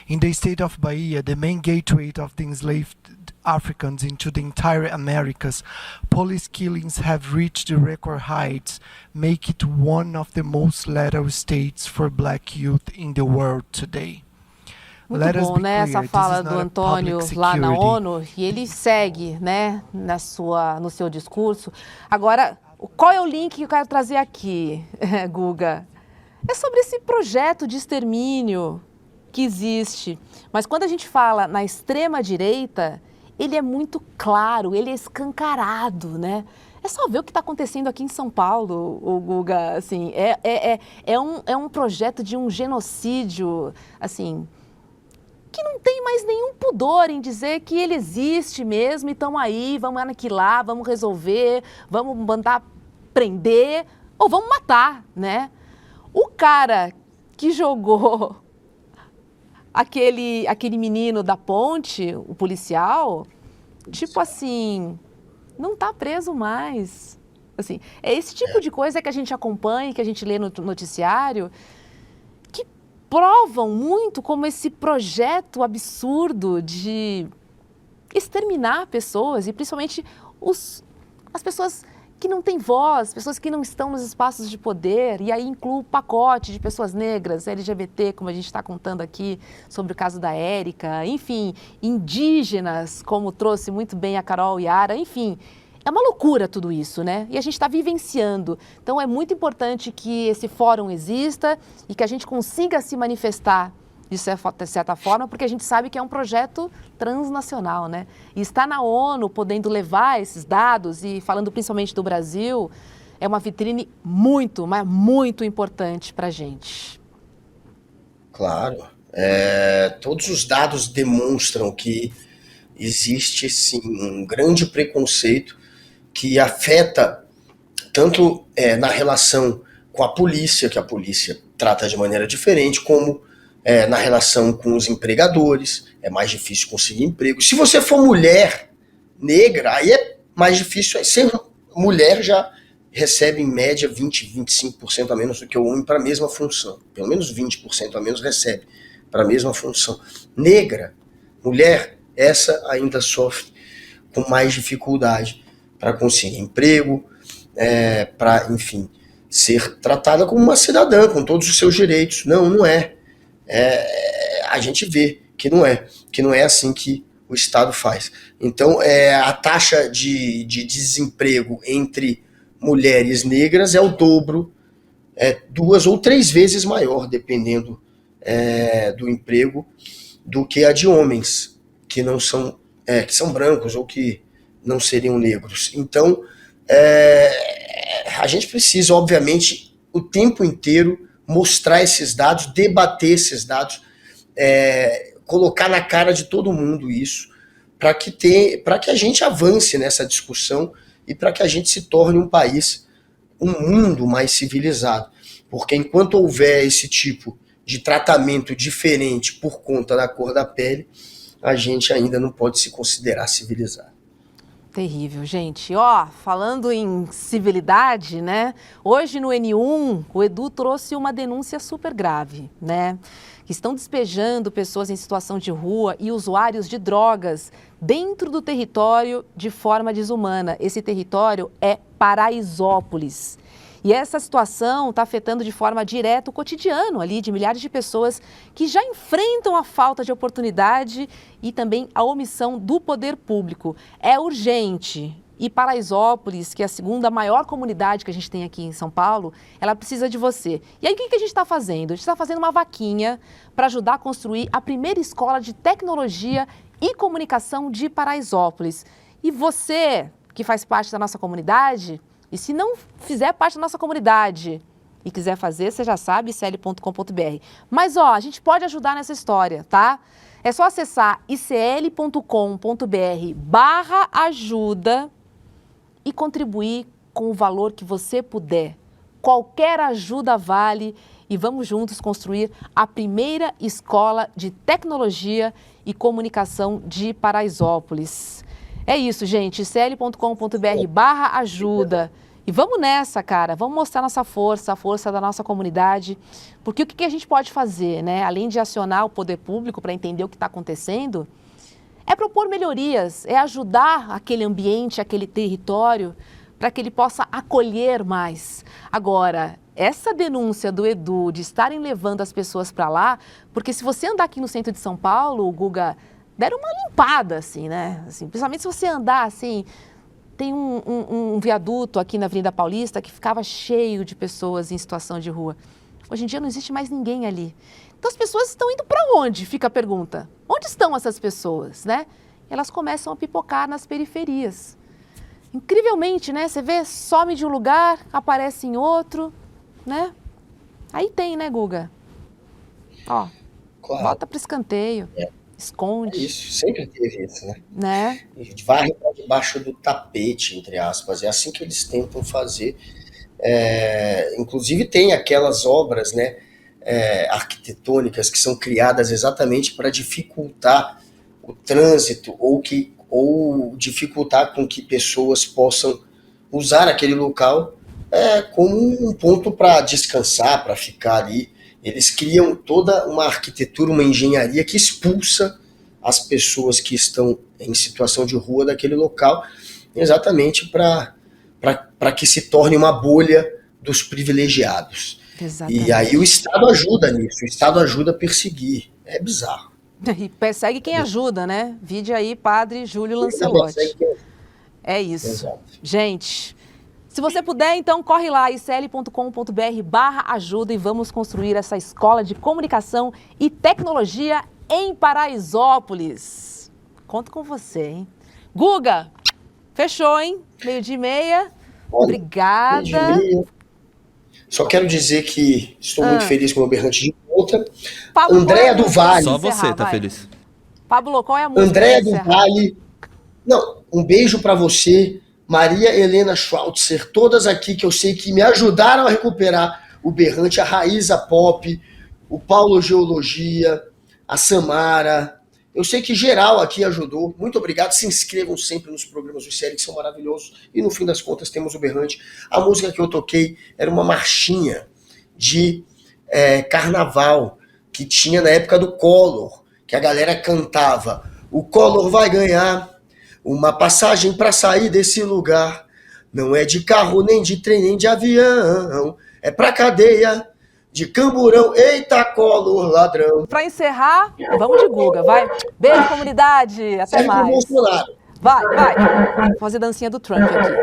In the state of Bahia, the main gateway of the enslaved Africans into the entire Americas, police killings have reached the record heights, making it one of the most lethal states for black youth in the world today. Muito bom, né, essa fala do Antônio lá na ONU, e ele segue, né, no seu discurso. Agora, qual é o link que eu quero trazer aqui, Guga? É sobre esse projeto de extermínio que existe. Mas quando a gente fala na extrema-direita, ele é muito claro, ele é escancarado, né? É só ver o que está acontecendo aqui em São Paulo, o Guga, assim, é um projeto de um genocídio, assim, que não tem mais nenhum pudor em dizer que ele existe mesmo e estão aí, vamos aniquilar, vamos resolver, vamos mandar prender ou vamos matar, né? O cara que jogou aquele menino da ponte, o policial, tipo assim, não está preso mais. Assim, é esse tipo de coisa que a gente acompanha, que a gente lê no noticiário, que provam muito como esse projeto absurdo de exterminar pessoas, e principalmente as pessoas que não têm voz, pessoas que não estão nos espaços de poder, e aí inclui o pacote de pessoas negras, LGBT, como a gente está contando aqui sobre o caso da Érica, enfim, indígenas, como trouxe muito bem a Carol Yara, enfim, é uma loucura tudo isso, né? E a gente está vivenciando. Então é muito importante que esse fórum exista e que a gente consiga se manifestar de certa forma, porque a gente sabe que é um projeto transnacional, né? E estar na ONU, podendo levar esses dados e falando principalmente do Brasil, é uma vitrine muito, mas muito importante para a gente. Claro. Todos os dados demonstram que existe, sim, um grande preconceito que afeta tanto na relação com a polícia, que a polícia trata de maneira diferente, como na relação com os empregadores, é mais difícil conseguir emprego. Se você for mulher negra, aí é mais difícil. Ser mulher já recebe em média 20, 25% a menos do que o homem para a mesma função. Pelo menos 20% a menos recebe para a mesma função. Negra, mulher, essa ainda sofre com mais dificuldade para conseguir emprego, para, enfim, ser tratada como uma cidadã, com todos os seus direitos. Não é. A gente vê que não é assim que o Estado faz. Então, a taxa de desemprego entre mulheres negras é o dobro, 2 ou 3 vezes maior, dependendo do emprego, do que a de homens, que não são, que são brancos ou que não seriam negros. Então, a gente precisa, obviamente, o tempo inteiro mostrar esses dados, debater esses dados, colocar na cara de todo mundo isso, para que a gente avance nessa discussão e para que a gente se torne um mundo mais civilizado. Porque enquanto houver esse tipo de tratamento diferente por conta da cor da pele, a gente ainda não pode se considerar civilizado. Terrível, gente. Ó, falando em civilidade, né? Hoje no N1, o Edu trouxe uma denúncia super grave, né? Que estão despejando pessoas em situação de rua e usuários de drogas dentro do território de forma desumana. Esse território é Paraisópolis. E essa situação está afetando de forma direta o cotidiano ali de milhares de pessoas que já enfrentam a falta de oportunidade e também a omissão do poder público. É urgente. E Paraisópolis, que é a segunda maior comunidade que a gente tem aqui em São Paulo, ela precisa de você. E aí o que a gente está fazendo? A gente está fazendo uma vaquinha para ajudar a construir a primeira escola de tecnologia e comunicação de Paraisópolis. E você, que faz parte da nossa comunidade, e se não fizer parte da nossa comunidade e quiser fazer, você já sabe, icl.com.br. Mas, ó, a gente pode ajudar nessa história, tá? É só acessar icl.com.br/ajuda e contribuir com o valor que você puder. Qualquer ajuda vale e vamos juntos construir a primeira escola de tecnologia e comunicação de Paraisópolis. É isso, gente, icl.com.br/ajuda. E vamos nessa, cara, vamos mostrar nossa força, a força da nossa comunidade, porque o que a gente pode fazer, né? Além de acionar o poder público para entender o que está acontecendo, é propor melhorias, é ajudar aquele ambiente, aquele território, para que ele possa acolher mais. Agora, essa denúncia do Edu de estarem levando as pessoas para lá, porque se você andar aqui no centro de São Paulo, Guga, deram uma limpada, assim, né? Assim, principalmente se você andar, assim, tem um viaduto aqui na Avenida Paulista que ficava cheio de pessoas em situação de rua. Hoje em dia não existe mais ninguém ali. Então as pessoas estão indo para onde? Fica a pergunta. Onde estão essas pessoas, né? Elas começam a pipocar nas periferias. Incrivelmente, né? Você vê, some de um lugar, aparece em outro, né? Aí tem, né, Guga? Ó, claro. Bota para escanteio. Esconde. Isso, sempre teve isso, né? Varre para debaixo do tapete, entre aspas. É assim que eles tentam fazer. Inclusive tem aquelas obras, né, arquitetônicas que são criadas exatamente para dificultar o trânsito ou dificultar com que pessoas possam usar aquele local como um ponto para descansar, para ficar ali. Eles criam toda uma arquitetura, uma engenharia que expulsa as pessoas que estão em situação de rua daquele local, exatamente para que se torne uma bolha dos privilegiados. Exatamente. E aí o Estado ajuda nisso, o Estado ajuda a perseguir. É bizarro. E persegue quem ajuda, né? Vide aí, Padre Júlio Lancelotti. É isso. Exato. Gente... Se você puder, então corre lá, icl.com.br/ajuda e vamos construir essa escola de comunicação e tecnologia em Paraisópolis. Conto com você, hein? Guga, fechou, hein? 12:30. Obrigada. 12:30. Só quero dizer que estou muito feliz com o meu berrante de volta. Pablo, Andréa do Vale. Só você tá feliz. Pablo, qual é a música? Andréa do Vale. Não, um beijo pra você. Maria Helena Schwautzer, todas aqui que eu sei que me ajudaram a recuperar o berrante, a Raíza Pop, o Paulo Geologia, a Samara. Eu sei que geral aqui ajudou. Muito obrigado. Se inscrevam sempre nos programas do ICL, que são maravilhosos. E no fim das contas temos o berrante. A música que eu toquei era uma marchinha de carnaval que tinha na época do Collor, que a galera cantava: o Collor vai ganhar uma passagem para sair desse lugar. Não é de carro, nem de trem, nem de avião. É pra cadeia de Camburão. Eita, Collor, ladrão. Para encerrar, vamos de Guga, vai. Beijo, comunidade. Até mais. Vai. Vou fazer dancinha do Trump aqui.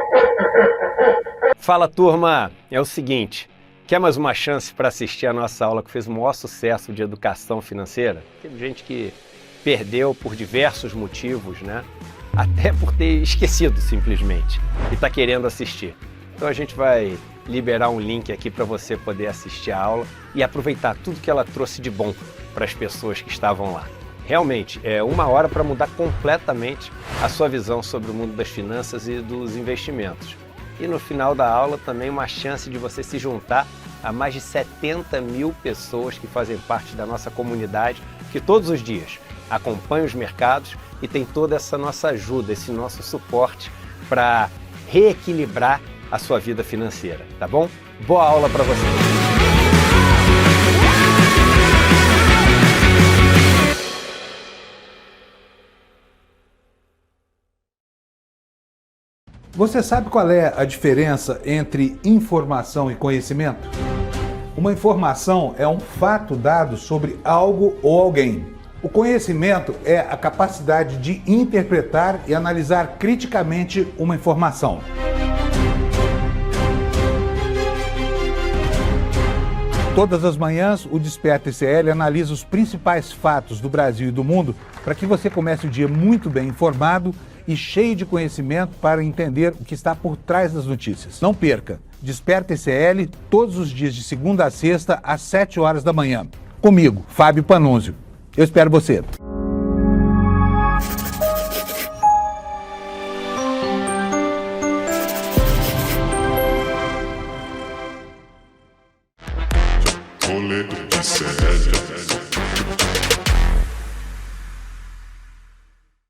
Fala, turma. É o seguinte. Quer mais uma chance para assistir a nossa aula que fez o maior sucesso de educação financeira? Teve gente que perdeu por diversos motivos, né? Até por ter esquecido, simplesmente, e está querendo assistir. Então a gente vai liberar um link aqui para você poder assistir a aula e aproveitar tudo que ela trouxe de bom para as pessoas que estavam lá. Realmente, é uma hora para mudar completamente a sua visão sobre o mundo das finanças e dos investimentos. E no final da aula também uma chance de você se juntar a mais de 70 mil pessoas que fazem parte da nossa comunidade, que todos os dias acompanham os mercados e tem toda essa nossa ajuda, esse nosso suporte para reequilibrar a sua vida financeira, tá bom? Boa aula para você! Você sabe qual é a diferença entre informação e conhecimento? Uma informação é um fato dado sobre algo ou alguém. O conhecimento é a capacidade de interpretar e analisar criticamente uma informação. Todas as manhãs, o Desperta ICL analisa os principais fatos do Brasil e do mundo para que você comece o dia muito bem informado e cheio de conhecimento para entender o que está por trás das notícias. Não perca! Desperta ICL todos os dias de segunda a sexta às 7 horas da manhã. Comigo, Fábio Panunzio. Eu espero você.